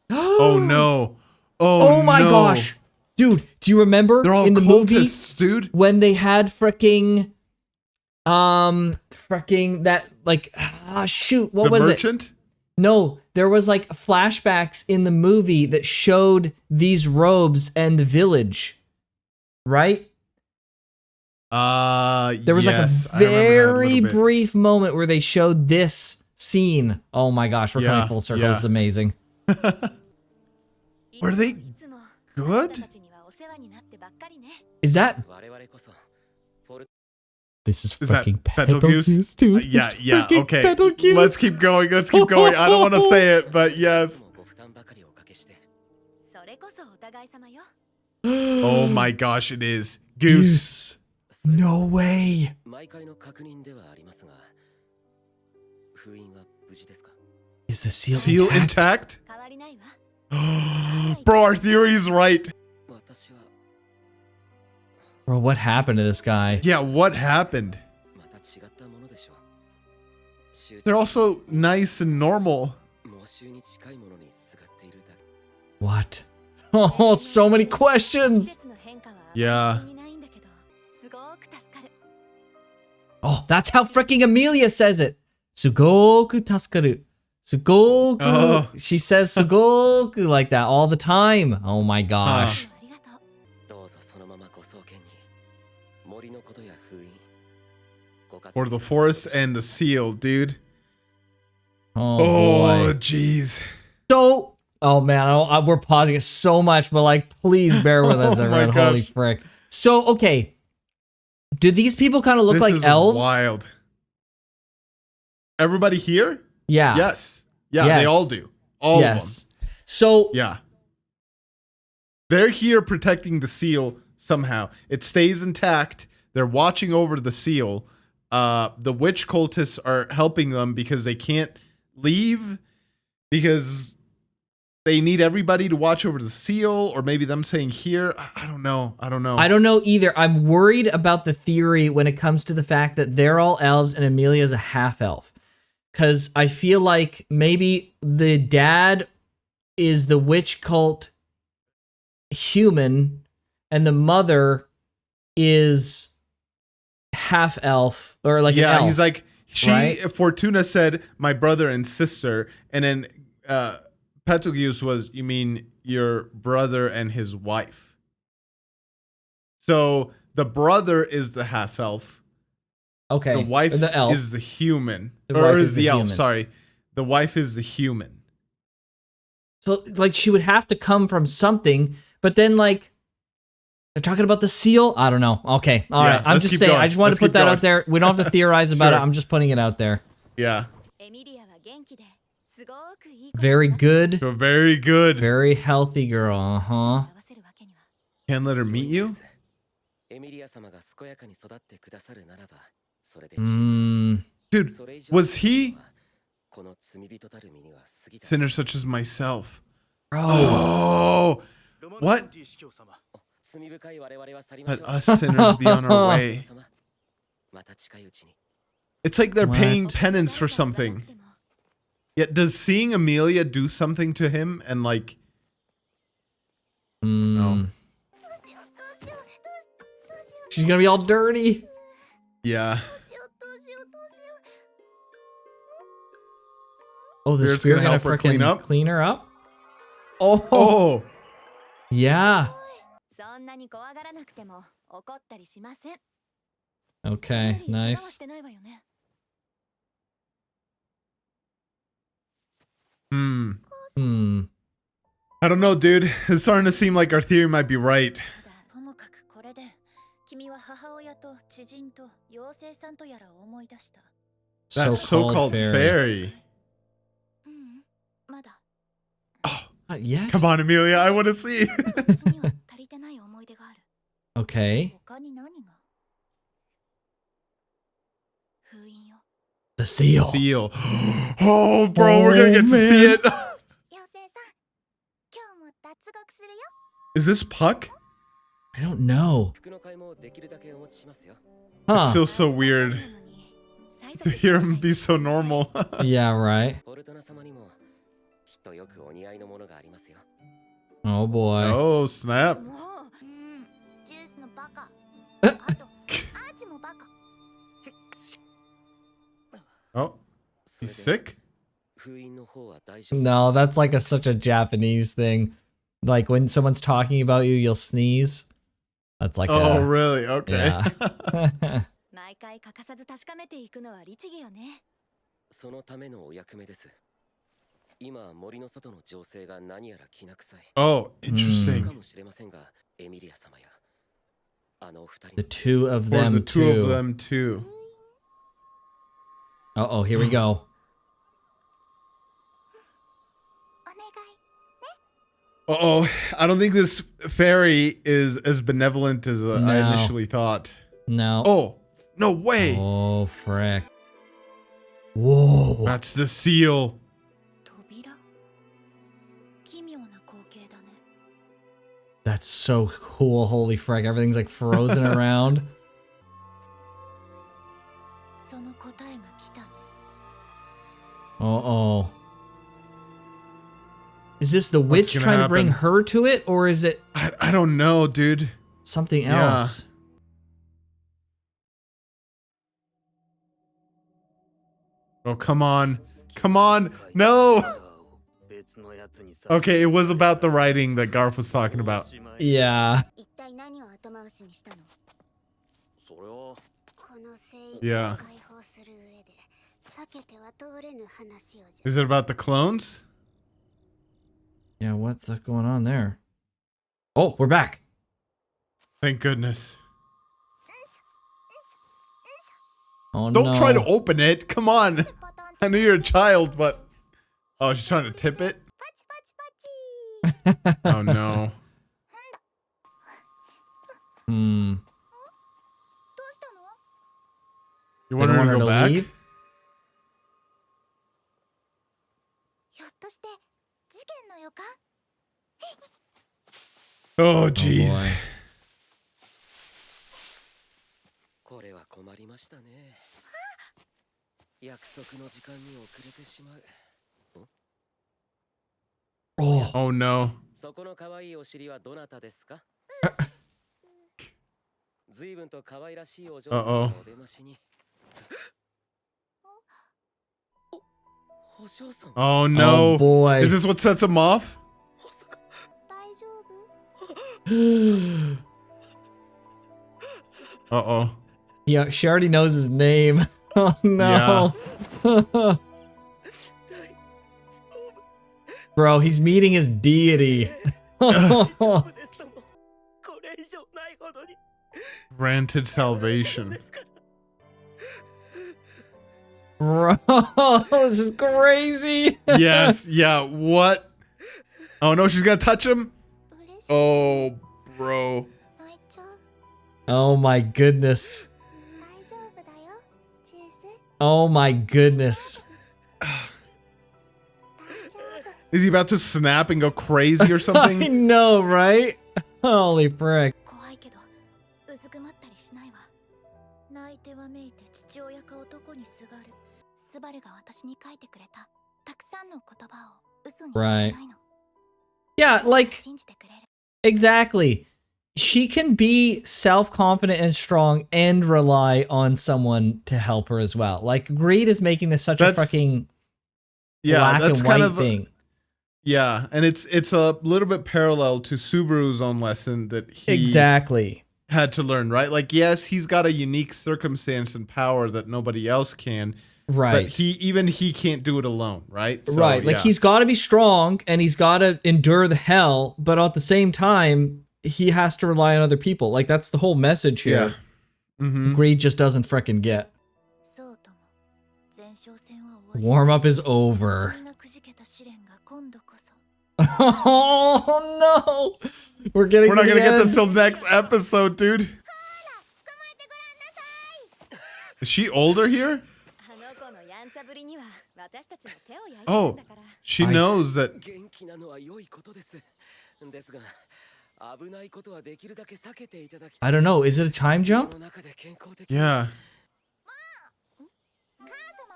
Oh no. Oh my no. gosh. Dude, do you remember They're all in the movie cultists, dude. when they had fricking that like shoot, what The was merchant? it? No, there was like flashbacks in the movie that showed these robes and the village. Right? There was yes, like a very brief moment where they showed this scene. Oh my gosh, we're coming full circle. This is amazing. Were they good? Is that? This is freaking Betelgeuse, dude. Yeah, It's yeah, freaking okay. Betelgeuse. Let's keep going. I don't want to say it, but yes. Oh my gosh, it is. Goose. No way. Is the seal intact? Bro, our theory is right. Bro, what happened to this guy? Yeah, what happened? They're also nice and normal. What? Oh, so many questions. Yeah. Oh, that's how freaking Emilia says it. Sugoku tasukaru. Sugoku. Oh. She says sugoku like that all the time. Oh my gosh. For the forest and the seal, dude. Oh boy. Jeez. So, oh man, we're pausing it so much, but like, please bear with us, Oh my everyone. Holy gosh. frick. So, okay. Do these people kind of look This like is elves? wild. Everybody here? Yeah. Yes. Yeah, Yes. they all do. All of them. So, Yeah. They're here protecting the seal somehow. It stays intact. They're watching over the seal. The witch cultists are helping them because they can't leave because they need everybody to watch over the seal, or maybe them saying here. I don't know. I don't know either. I'm worried about the theory when it comes to the fact that they're all elves and Emilia's a half elf. Because I feel like maybe the dad is the witch cult human and the mother is half elf or like an elf, he's like right? Fortuna said my brother and sister, and then Betelgeuse was, you mean your brother and his wife. So the brother is the half elf. Okay. The wife the elf. is the human. The wife or is is the the elf, human. sorry. The wife is the human. So like she would have to come from something, but then like they're talking about the seal. I don't know. Okay, all right. I'm let's just keep saying. going. I just wanted Let's to put keep that going. out there. We don't have to theorize about it. Sure. I'm just putting it out there. Yeah. Very good. So very good. Very healthy girl. Uh huh. Can't let her meet you? Dude, was he sinner such as myself? Bro. Oh, what? Let us sinners be on our way. It's like they're What? paying penance for something. Yet does seeing Emilia do something to him and like... No. She's gonna be all dirty. Yeah. Oh, the Spirit's spirit gonna gonna help her clean freaking up? clean her up. Oh, Oh, yeah. Okay, nice. hmm. Hmm. I don't know, dude. It's starting to seem like our theory might be right. That so-called fairy. Not yet? Come on, Emilia. I want to see. Okay. The seal. Seal. Oh, bro, we're gonna get to see it. Is this Puck? I don't know. It's Huh. still so weird to hear him be so normal. Yeah, right. Oh boy. Oh, snap. Oh, he's sick? No, that's like such a Japanese thing. Like when someone's talking about you, you'll sneeze. That's like Oh, really? Okay. Yeah. 毎回欠かさず確かめていくのは律儀よね。そのためのお役目です。今森の外の情勢が何やらきな臭い。 Oh, interesting. かもしれませんが、エミリア様やあのお二 The 人 two of Or them the two too. of them too. Uh-oh, here we go. Uh-oh, I don't think this fairy is as benevolent as I No. initially thought. No. Oh, no way. Oh, frick. Whoa. That's the seal. 扉奇妙な光景だね。 That's so cool. Holy frick. Everything's like frozen around. その答えが来たね。 Uh-oh. Is this the witch gonna trying to bring happen? her to it, or is it I don't know, dude. something Yeah. else? Oh, come on. Come on. No. Okay, it was about the writing that Garth was talking about. Yeah. 一体何を後回しにしたの？それはこの聖域を Yeah. 解放する上で避けては通れぬ話をじゃ。 Is it about the clones? Yeah, what's going on there? Oh, we're back. Thank goodness. Oh, Don't no. try to open it. Come on. I know you're a child, but... Oh, she's trying to tip it? パチパチパチ。 Oh, no. Hmm. どうしたの？ You They want her want to her go to back? leave? ひょっとして事件の予感？ Oh, Oh, jeez. boy. これは困りましたね。約束の時間に遅れてしまう。 Oh. Oh, no. そこの可愛いお尻はどなたですか？随分と可愛らしいお嬢様のお出ましに。お嬢様。 Oh, no. Oh, boy. Is this what sets him off? まさか。大丈夫？ Uh-oh. Yeah, she already knows his name. Oh, no. Bro, he's meeting his deity. Granted salvation. Bro, this is crazy. Yes, yeah, what? Oh, no, she's gonna touch him? 嬉しい。 Oh, bro. 泣いちゃう。 Oh my goodness. 大丈夫だよ。ジュース。 Oh my goodness. 大丈夫。 Is he about to snap and go crazy or I something? know, right? Holy frick. 怖いけど、うずくまったりしないわ。泣いてわめいて父親か男にすがる。スバルが私に書いてくれた。たくさんの言葉を嘘にしてないの。 Yeah, like, 信じてくれる。 exactly. She can be self-confident and strong and rely on someone to help her as well. Like, Greed is making this such a That's- fucking Yeah, black that's and kind white of thing. yeah, and it's a little bit parallel to Subaru's own lesson that he Exactly. had to learn, right? Like, yes, he's got a unique circumstance and power that nobody else can, Right. but he can't do it alone, right? So, Right. Like, yeah. he's got to be strong and he's got to endure the hell, but at the same time, he has to rely on other people. Like, that's the whole message here. Yeah. Mm-hmm. Greed just doesn't frickin' get. そうとも。前哨戦は終わり。 Warm up is over. 不気味なくじ試練が今度こそ Oh no! We're getting We're to not the gonna get end. this till next episode, dude. 捕まえてごらんなさい Is she older here? あの子のやんちゃぶりには私たちも手を焼いてる Oh, んだから she I- knows that. 元気なのは良いことです。ですが、危ないことはできるだけ避けていただきたい。 I don't know. Is it a time 世 jump? の中で健康的 Yeah. 母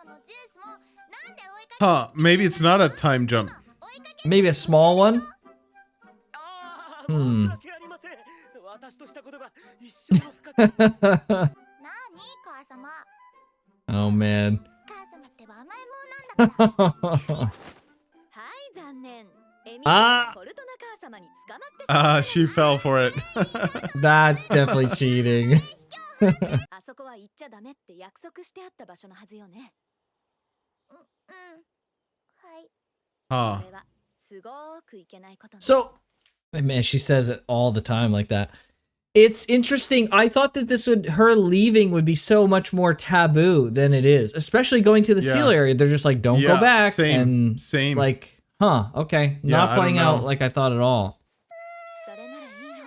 様もジュースもなんで追いかけ Huh. Maybe it's not a time jump. 追いかけ Maybe a small one? ああ、Hmm. 申し訳ありません。私としたことが一生の深く。なに母様 Oh man. 母様って甘いもんなんだからはい残念エミリアポルトナ母様に捕まってしま Ah, った she fell for it. That's definitely cheating. あそこは行っちゃダメって約束してあった場所のはずよねはい Huh. これはすごくいけないことね So, man, she says it all the time like that. It's interesting. I thought that her leaving would be so much more taboo than it is, especially going to the Yeah. seal area. They're just like, don't Yeah, go back. same, And same. like, huh, okay. Yeah, Not I don't playing out know. like I thought at all. それならいいの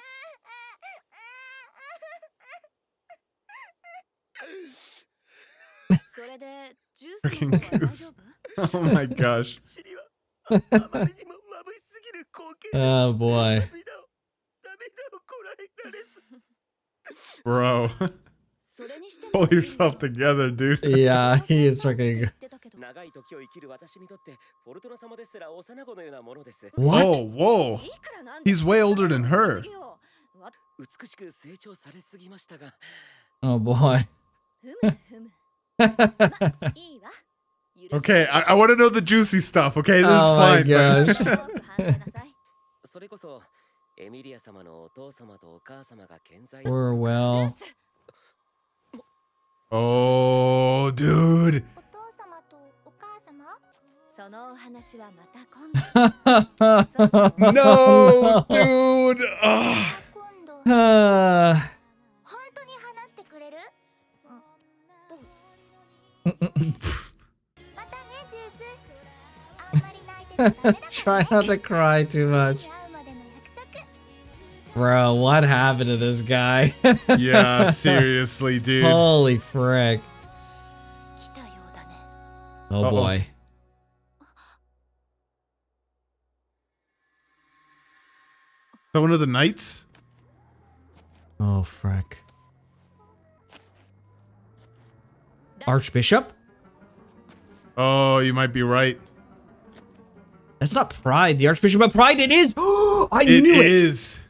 それでジュース Freaking の方は大 goose. 丈夫 Oh my gosh. 尻はあまりにも眩しすぎる光景。 Oh boy. 涙をこらえられず。 Bro. それにしても Pull yourself together, dude. Yeah, he is freaking. 言ってたけど長い時を生きる私にとってフォルトナ様ですら幼子のようなものです。 What? Oh, whoa. いくらなんでも He's way older than her. わ美しく成長されすぎましたが、 Oh boy. ふむふむまいいわ許して Okay, I want to know the juicy stuff. Okay, this Oh my is fine. but- gosh. 多く話せなさいそれこそエミリア様のお父様とお母様が健在。 Or well. Oh, dude. お父様とお母様そのお話はまた今度 No, dude. Ugh. 今度 Uh, 本当に話してくれるまたねジュースあんまり泣いてちゃダメだからね try not to cry too much. 会うまでの約束 Bro, what happened to this guy? Yeah, seriously, dude. Holy frick. 来たようだね Oh Uh-oh. boy. Is that one of the knights? Oh frick. Archbishop? Oh, you might be right. That's not Pride. The Archbishop of Pride. It is. I It knew it. is.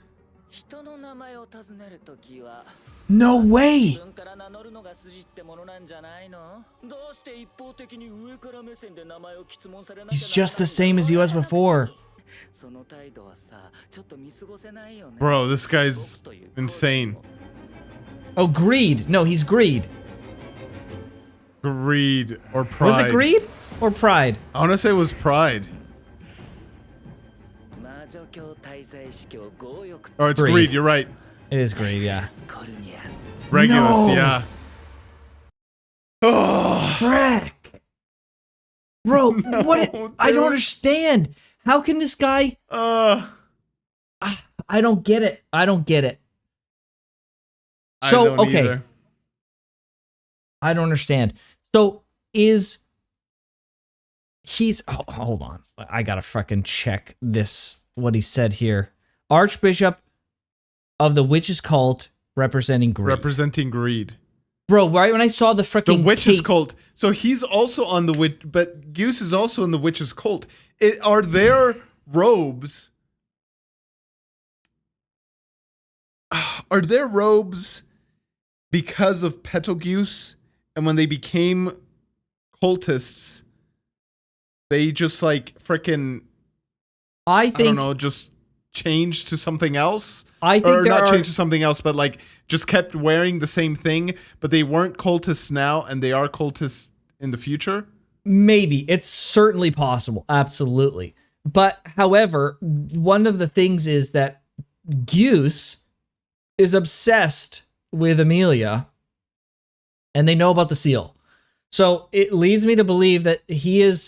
人の名前を尋ねるときは No 自 way. 分から名乗るのが筋ってものなんじゃないの？どうして一方的に上から目線で名前を質問されなきゃ He's just the same as he was before. その態度はさ、ちょっと見過ごせないよね。 Bro, this guy's insane. Oh, greed. No, he's greed. Greed or pride. Was it greed or pride? I want to say it was pride. 魔女教滞在司教強欲 Oh, it's Greed. greed. You're right. It is greed, yeah. コルニアス。 Regulus, No. yeah. Oh, Frick. Bro, what? No, I don't dude. understand. How can this guy? I don't get it. I don't get it. I So, don't okay. either. I don't understand. So he's hold on. I gotta fucking check this. What he said here. Archbishop of the witches cult representing greed. Representing greed. Bro, right when I saw the freaking The witches cape- cult. So he's also on the witch, but GEUSE is also in the witches cult. Are their robes? Are their robes because of Betelgeuse? And when they became cultists, they just like freaking I I think don't know, just changed to something else. I think Or there not are changed to something else, but like just kept wearing the same thing. But they weren't cultists now, and they are cultists in the future. maybe it's certainly possible, absolutely. But however, one of the things is that GEUSE is obsessed with Emilia, and they know about the seal. So it leads me to believe that he is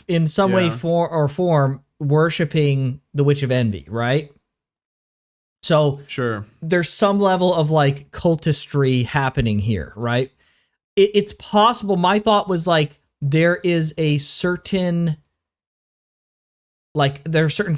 in some way Yeah. form worshiping the Witch of Envy, right? So Sure. there's some level of like cultistry happening here, right? It's possible. My thought was like there is a certain there are certain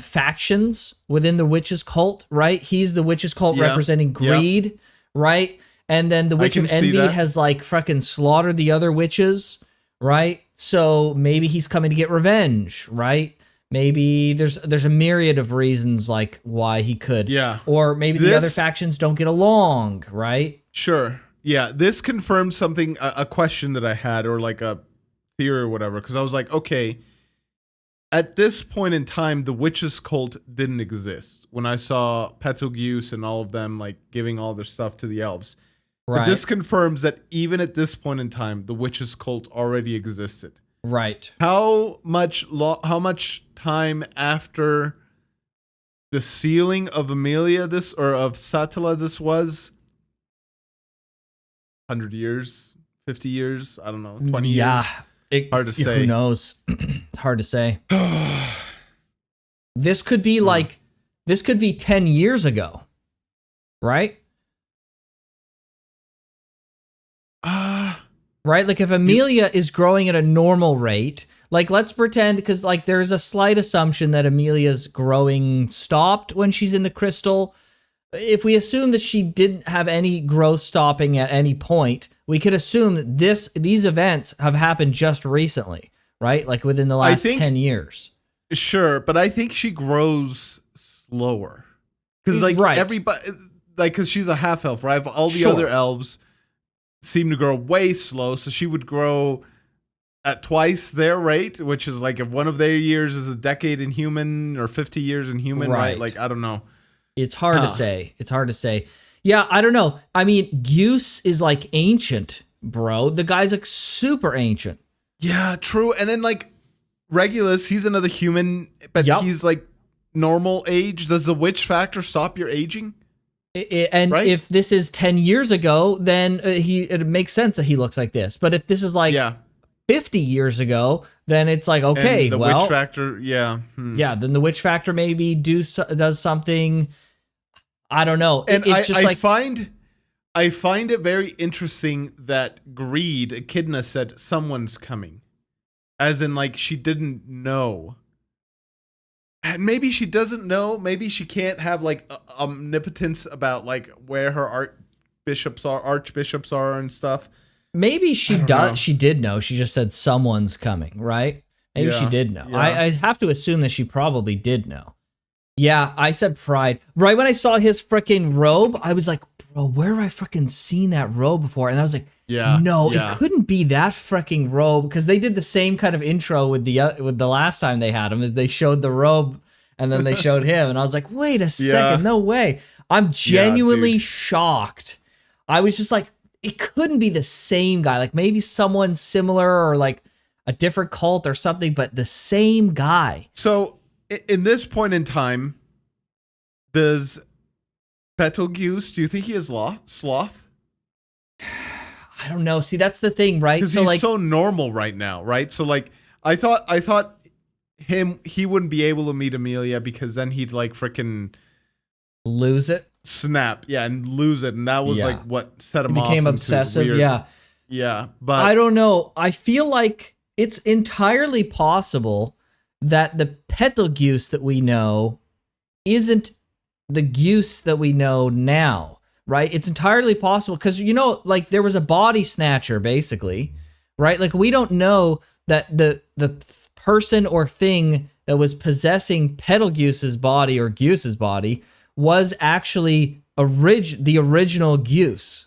factions within the witches cult, right? He's the witches cult Yeah. representing greed, right? And then the Witch can of see Envy that. has like fucking slaughtered the other witches, right? So maybe he's coming to get revenge, right? Maybe there's a myriad of reasons like why he could. Yeah. Or maybe the other factions don't get along, right? Sure. Yeah. This confirms something, a question that I had, or like a theory or whatever. Because I was like, okay, at this point in time, the witches cult didn't exist. When I saw Betelgeuse and all of them like giving all their stuff to the elves. Right. But this confirms that even at this point in time, the witches cult already existed. Right. How much time after the sealing of Emilia of Satala this was? 100 years, 50 years, I don't know, 20 years. Hard to say. Who knows? It's hard to say. This could be this could be 10 years ago, right? Right? Like if Emilia is growing at a normal rate, like let's pretend, because like there's a slight assumption that Emilia's growing stopped when she's in the crystal. If we assume that she didn't have any growth stopping at any point, we could assume that these events have happened just recently, right? Like within the last 10 years. Sure, but I think she grows slower. Because like everybody, like because she's a half elf, right? All the other elves seem to grow way slow, so she would grow at twice their rate, which is like if one of their years is a decade in human or 50 years in human, right? Like I don't know. It's hard to say. It's hard to say. Yeah, I don't know. I mean, GEUSE is like ancient, bro. The guy's like super ancient. Yeah, true. And then like Regulus, he's another human, but he's like normal age. Does the witch factor stop your aging? And if this is 10 years ago, then it makes sense that he looks like this. But if this is like 50 years ago, then it's like, okay, and the witch factor, yeah, then the witch factor maybe does something. I don't know. And it's just I find it very interesting that Greed, Echidna, said someone's coming, as in like she didn't know. And maybe she doesn't know. Maybe she can't have like omnipotence about like where her archbishops are and stuff. Maybe she does. She did know. She just said someone's coming, right? Maybe she did know. Yeah. I have to assume that she probably did know. Yeah, I said pride. Right when I saw his freaking robe, I was like, bro, where have I freaking seen that robe before? And I was like, it couldn't be that freaking robe, because they did the same kind of intro with the last time they had him. They showed the robe and then they showed him, and I was like, wait a second, no way. I'm genuinely shocked. I was just like, it couldn't be the same guy. Like maybe someone similar or like a different cult or something, but the same guy. So in this point in time, does Betelgeuse, do you think he is sloth? I don't know. See, that's the thing, right? Because he's so normal right now, right? So like, I thought he wouldn't be able to meet Emilia because then he'd like freaking lose it, snap, and lose it, and that was like what set him off. Became obsessive, yeah. But I don't know. I feel like it's entirely possible that the Betelgeuse that we know isn't the GEUSE that we know now. Right? It's entirely possible because, like there was a body snatcher basically, right? Like we don't know that the person or thing that was possessing Betelgeuse's body or GEUSE's body was actually the original GEUSE.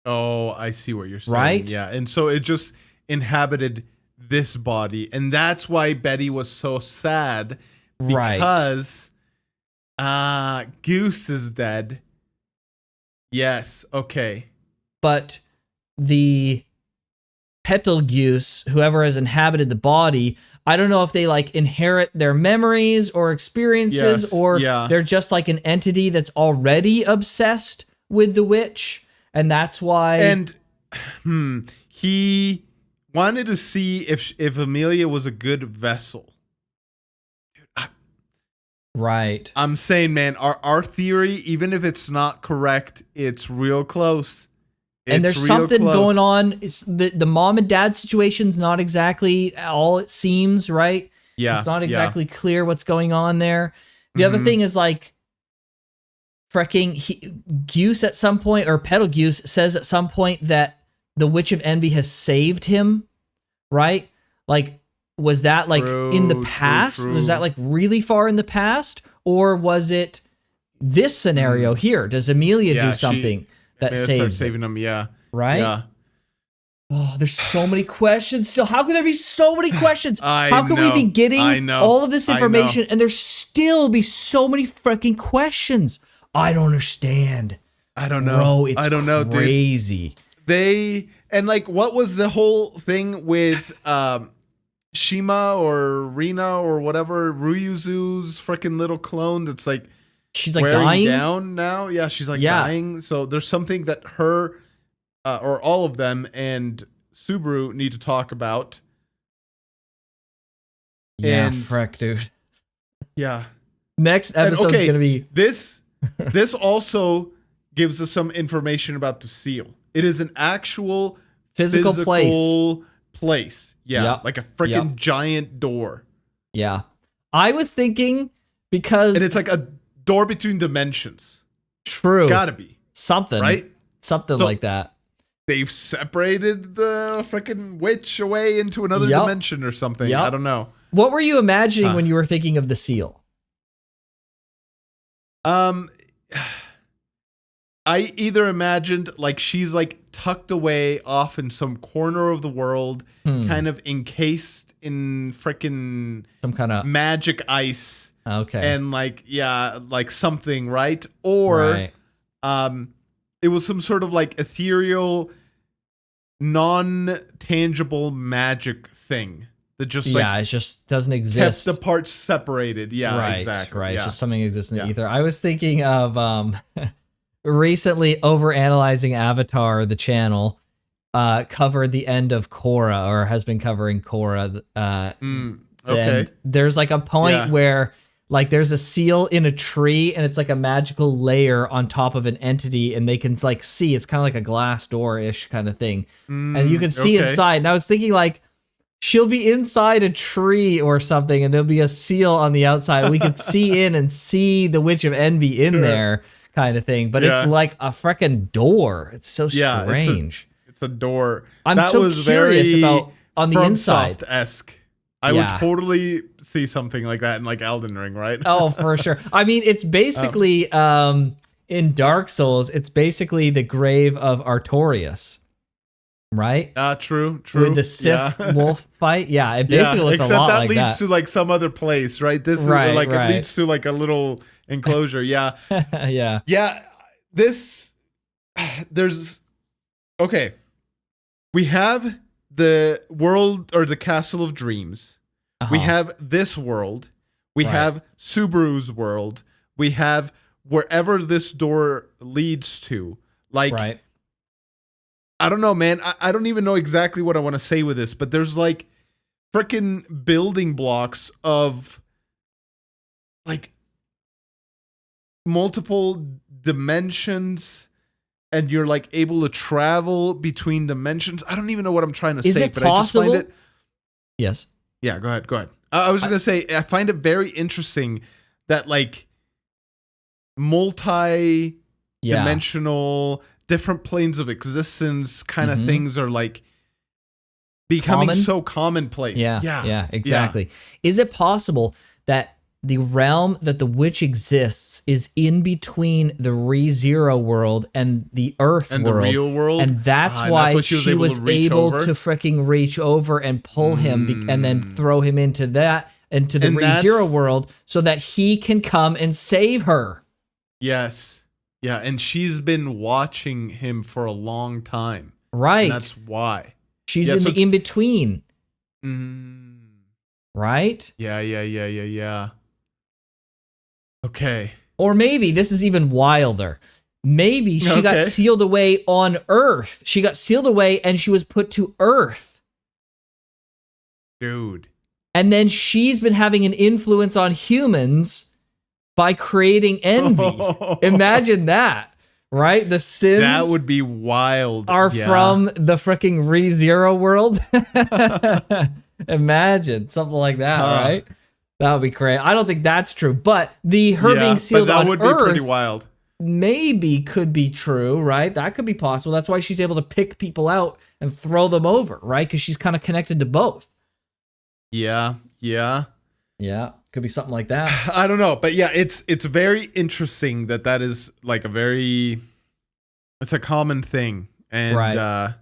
Oh, I see what you're saying. Right? Yeah. And so it just inhabited this body. And that's why Betty was so sad, because GEUSE is dead. Yes, okay. But the Betelgeuse, whoever has inhabited the body, I don't know if they like inherit their memories or experiences, or they're just like an entity that's already obsessed with the witch, and that's why. And he wanted to see if Emilia was a good vessel. Right. I'm saying, man, our theory, even if it's not correct, it's real close. And there's something going on. It's the mom and dad situation's not exactly all it seems, right? Yeah. It's not exactly clear what's going on there. The other thing is like freaking GEUSE at some point, or Pedal GEUSE says at some point that the Witch of Envy has saved him, right? Like, was that like in the past? True. Was that like really far in the past? Or was it this scenario here? Does Emilia do something that saves saving him? Yeah. Right? Yeah. Oh, there's so many questions still. How can there be so many questions? How can we be getting all of this information and there still be so many freaking questions? I don't understand. I don't know. Bro, it's I don't know, crazy. Dude. And like, what was the whole thing with Shima or Rina or whatever, Ryuzu's freaking little clone that's like, she's like dying down now? Yeah, she's like dying. So there's something that her or all of them and Subaru need to talk about. Yeah, and, frick, dude. Yeah. Next episode's going to be... This also gives us some information about the seal. It is an actual physical place. Yeah, like a freaking giant door. Yeah. I was thinking because... And it's like a door between dimensions. True. Gotta be. Something. Right? Something like that. They've separated the freaking witch away into another dimension or something. I don't know. What were you imagining when you were thinking of the seal? I either imagined like she's like tucked away off in some corner of the world, kind of encased in freaking some kind of magic ice. Okay. And like, like something, right? Or it was some sort of like ethereal, non-tangible magic thing that just it just doesn't exist. Kept the parts separated. Yeah, exactly. Right. Yeah. It's just something that exists in the ether. I was thinking of recently overanalyzing Avatar, the channel, covered the end of Korra, or has been covering Korra. Okay. And there's like a point where like there's a seal in a tree and it's like a magical layer on top of an entity and they can like see, it's kind of like a glass door-ish kind of thing. And you can see inside. And I was thinking like, she'll be inside a tree or something and there'll be a seal on the outside. We could see in and see the Witch of Envy in there kind of thing. But it's like a freaking door. It's so strange. It's a door. I'm so curious about on the inside. FromSoft-esque. I would totally see something like that in like Elden Ring, right? Oh, for sure. I mean, it's basically in Dark Souls, it's basically the grave of Artorias. Right? True. With the Sith wolf fight. Yeah, it basically looks a lot like that. Except that leads to like some other place, right? This is like it leads to like a little enclosure. Yeah. Yeah. Okay. We have the world or the Castle of Dreams. We have this world. We have Subaru's world. We have wherever this door leads to. Like, I don't know, man. I don't even know exactly what I want to say with this, but there's like freaking building blocks of like multiple dimensions, and you're like able to travel between dimensions. I don't even know what I'm trying to say, but I just find it. Yes. Yeah, go ahead. I was just going to say, I find it very interesting that like multi-dimensional, different planes of existence kind of things are like becoming so commonplace. Yeah, exactly. Is it possible that the realm that the witch exists is in between the ReZero world and the Earth and world, the real world, and that's why she was able to freaking reach over and pull him and then throw him into the ReZero world so that he can come and save her? Yes. Yeah, and she's been watching him for a long time. Right. And that's why. She's in the in-between. Right? Yeah. Okay. Or maybe this is even wilder. maybe she got Okay. sealed away on Earth. She got sealed away and she was put to Earth. Dude. And then she's been having an influence on humans by creating envy. Imagine that, right? The sins That would be wild. are Yeah. from the freaking ReZero world. Imagine something like that, right? That would be crazy. I don't think that's true, but her being sealed but that on would Earth be pretty wild. maybe could be true, right? That could be possible. That's why she's able to pick people out and throw them over, right? Because she's kind of connected to both. Yeah. Yeah, could be something like that. I don't know, but yeah, it's very interesting that is like it's a common thing, and Right.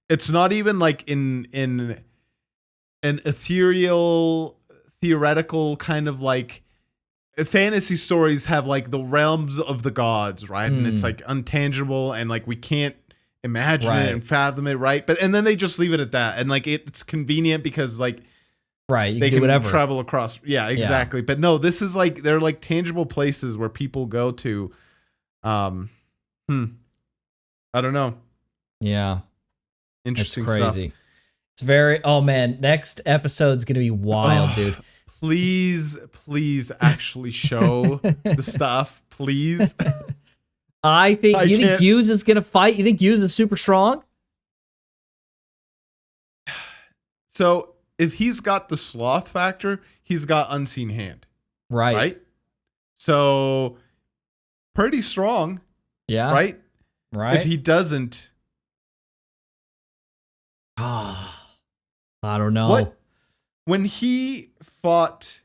It's not even like in an ethereal, theoretical kind of like fantasy stories have like the realms of the gods, right? And it's like untangible and like we can't imagine Right. it and fathom it, right? But and then they just leave it at that, and like it's convenient because like. Right, you They can do can whatever. travel across. Yeah, exactly. But no, this is like they're like tangible places where people go to. I don't know. Yeah, it's Interesting crazy. stuff. It's very. Oh man, next episode's gonna be wild, dude. Please actually show the stuff, please. I think I you think can't- GEUSE is gonna fight. You think GEUSE is super strong? So if he's got the sloth factor, he's got unseen hand, Right. right? So pretty strong, Yeah. right? Right. If he doesn't, I don't know. what when he fought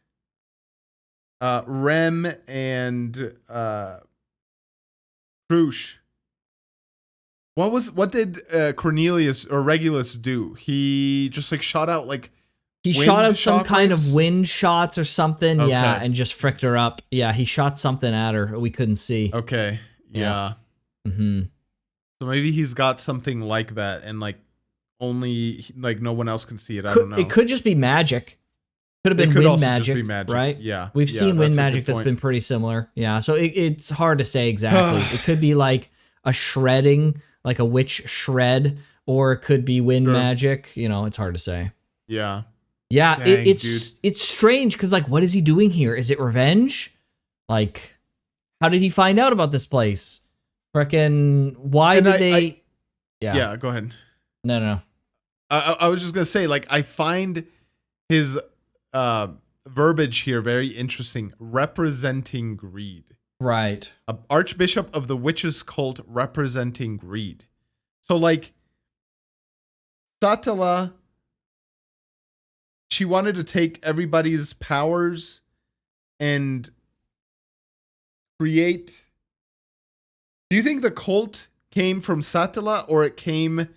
Rem and Krush, what did Cornelius or Regulus do? He just like shot out like He wind shot out some kind of shockwaves? wind shots or something. Yeah, Okay. and just fricked her up. Yeah, he shot something at her we couldn't see. Okay, yeah. Mm-hmm. So maybe he's got something like that, and like only like no one else can see it. I don't know. It could just be magic. Could have been It could wind also just magic, be magic. right? Yeah, We've yeah, seen wind that's a good magic that's point. been pretty similar. Yeah, so it's hard to say exactly. It could be like a shredding, like a witch shred, or it could be wind Sure. magic. You know, it's hard to say. Yeah. Yeah, Dang, it's dude. it's strange because like, what is he doing here? Is it revenge? Like, how did he find out about this place? Frickin', why And did they? Yeah. Go ahead. No. I was just gonna say, like, I find his verbiage here very interesting. Representing greed. Right. A Archbishop of the Witches cult representing greed. So, like, Satala, she wanted to take everybody's powers and create. Do you think the cult came from Satala, or it came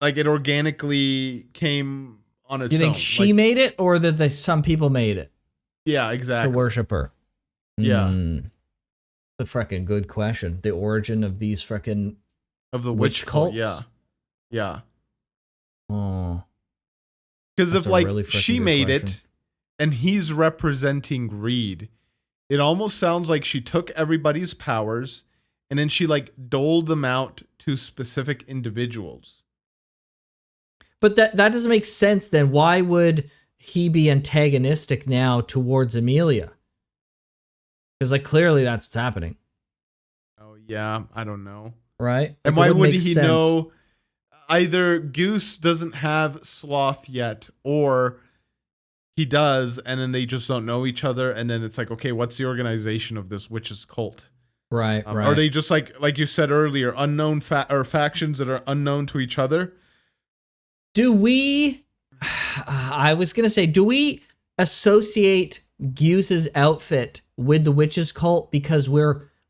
like it organically came on its You think own? she Like, made it, or that some people made it yeah, to exactly. worship her? Yeah. A freaking good question. The origin of these freaking Of the witch witch cult. cults? Yeah. oh Because That's if a like really freaking she good made question. it and he's representing greed, it almost sounds like she took everybody's powers and then she like doled them out to specific individuals. But that doesn't make sense then. Why would he be antagonistic now towards Emilia? Because like clearly that's what's happening, Oh yeah, I don't know. right? And Like, why it wouldn't make he sense. know? Either GEUSE doesn't have sloth yet, or he does, and then they just don't know each other. And then it's like, okay, what's the organization of this witch's cult? Right, right. Are they just like you said earlier, unknown or factions that are unknown to each other? Do we? I was gonna say, do we associate GEUSE's outfit with the witches cult because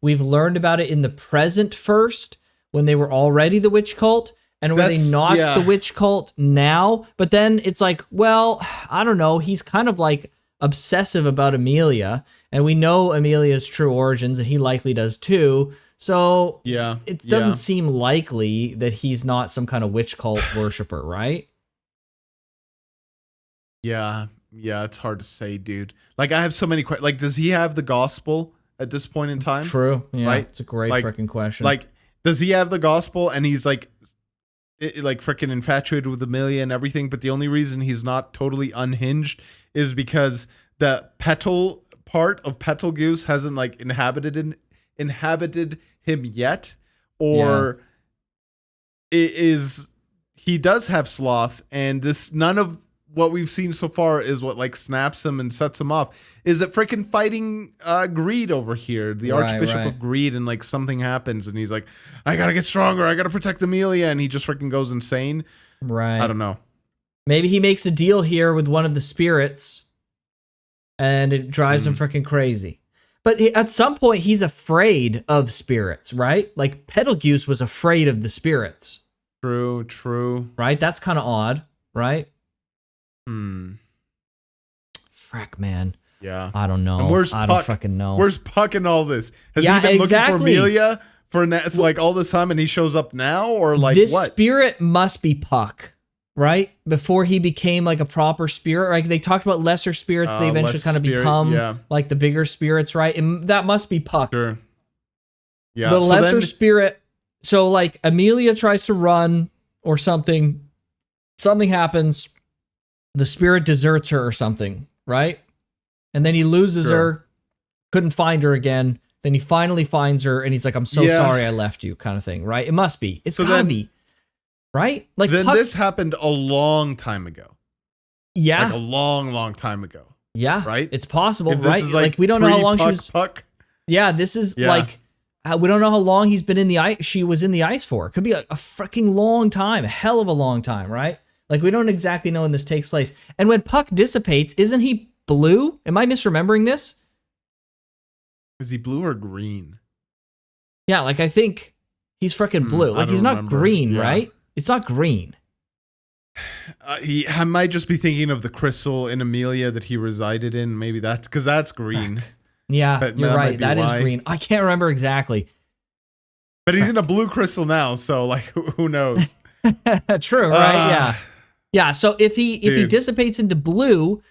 we've learned about it in the present first when they were already the witch cult, and were they That's- not yeah. the witch cult now? But then it's like, well, I don't know. He's kind of like obsessive about Emilia, and we know Emilia's true origins, and he likely does too. So Yeah, it doesn't yeah. seem likely that he's not some kind of witch cult worshiper, right? Yeah, it's hard to say, dude. Like, I have so many questions. Like, does he have the gospel at this point in time? True. Yeah. Right? It's a great Like- freaking question. Like, does he have the gospel and he's like freaking infatuated with Emilia and everything, but the only reason he's not totally unhinged is because the petal part of Petal Goose hasn't like inhabited him yet, or he does have sloth, and this none of what we've seen so far is what like snaps him and sets him off. Is it freaking fighting Greed over here, the Archbishop of Greed, and like something happens and he's like, I gotta get stronger, I gotta protect Emilia, and he just freaking goes insane. Right. I don't know. Maybe he makes a deal here with one of the spirits and it drives him freaking crazy. But at some point he's afraid of spirits, right? Like Petal Goose was afraid of the spirits. True. Right? That's kind of odd, right? Frack, man. Yeah. I don't know. And where's I Puck? don't fucking know. Where's Puck in all this? Has Yeah, he been exactly. looking for Emilia for like all this time, and he shows up now, or like this what? spirit must be Puck, right? Before he became like a proper spirit. Like they talked about lesser spirits, they eventually less kind of spirit, become like the bigger spirits, right? And that must be Puck. Sure. Yeah. The so lesser then- spirit. So like Emilia tries to run or something. Something happens. The spirit deserts her or something, right? And then he loses her. Couldn't find her again. Then he finally finds her and he's like, I'm so sorry I left you, kind of thing, right? It must be. It's gotta be. Right? Like then Puck's, this happened a long time ago. yeah. Like a long time ago. Yeah. Right? It's possible, If this right? is Like we don't know how long she was. Puck. Yeah, this is like we don't know how long he's been in the ice. She was in the ice for. It could be a freaking long time, a hell of a long time, right? Like we don't exactly know when this takes place. And when Puck dissipates, isn't he blue? Am I misremembering this? Is he blue or green? Yeah, like I think he's freaking blue. I Like he's don't not remember. green, Yeah. right? It's not green. I might just be thinking of the crystal in Emilia that he resided in. Maybe that's because that's green. Yeah, But you're that might right. be That is why. green. I can't remember exactly. But he's in a blue crystal now, so like who knows? True, right? Yeah. Yeah, so if he Dude. dissipates into blue,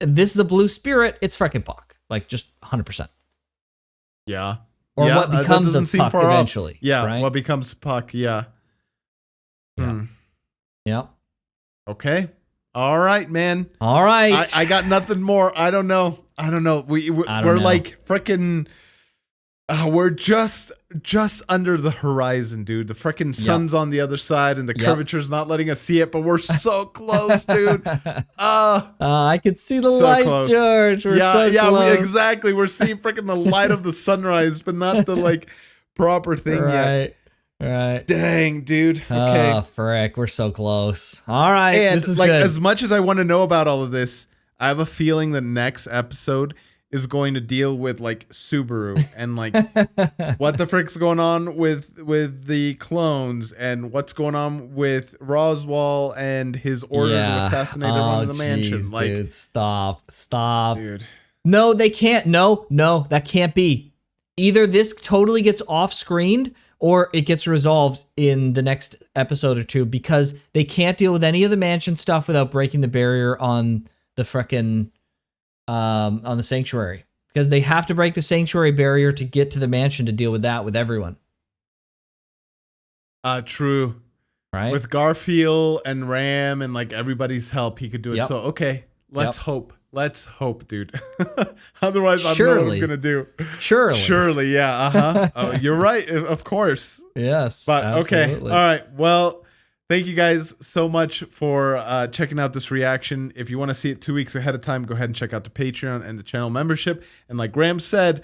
this is a blue spirit, it's freaking Puck. Like just 100%. Yeah. Or Yeah, what that becomes doesn't of seem Puck far off. eventually. Yeah, right? what becomes Puck? Yeah. Yeah. Yeah. Okay. All right, man. All right. I got nothing more. I don't know. We're know. like freaking. We're just under the horizon, dude. The freaking sun's on the other side, and the curvature's not letting us see it. But we're so close, dude. I can see the so light, close. George. We're so close. Exactly. We're seeing freaking the light of the sunrise, but not the like proper thing yet. Right. Dang, dude. Okay. Oh, frick. We're so close. All right. And this is like good. as much as I want to know about all of this, I have a feeling the next episode is going to deal with like Subaru and like what the frick's going on with the clones and what's going on with Roswaal and his order to assassinate everyone in the mansion. Geez, Like, dude, stop. dude. No, they can't. No, that can't be. Either this totally gets off-screened or it gets resolved in the next episode or two, because they can't deal with any of the mansion stuff without breaking the barrier on the frickin' on the sanctuary, because they have to break the sanctuary barrier to get to the mansion to deal with that with everyone. True. Right? With Garfield and Ram and like everybody's help, he could do it. Yep. So okay, let's hope. Let's hope, dude. Otherwise, I don't know what I'm gonna do. Surely, yeah. Oh, you're right. Of course. Yes. But absolutely. okay. All right. Well, thank you guys so much for checking out this reaction. If you want to see it 2 weeks ahead of time, go ahead and check out the Patreon and the channel membership. And like Graham said,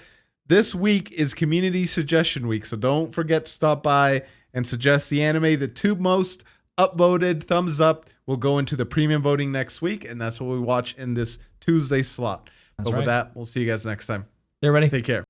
this week is community suggestion week, so don't forget to stop by and suggest the anime. The two most upvoted thumbs up will go into the premium voting next week, and that's what we watch in this Tuesday slot. But with that, we'll see you guys next time. Everybody. Take care.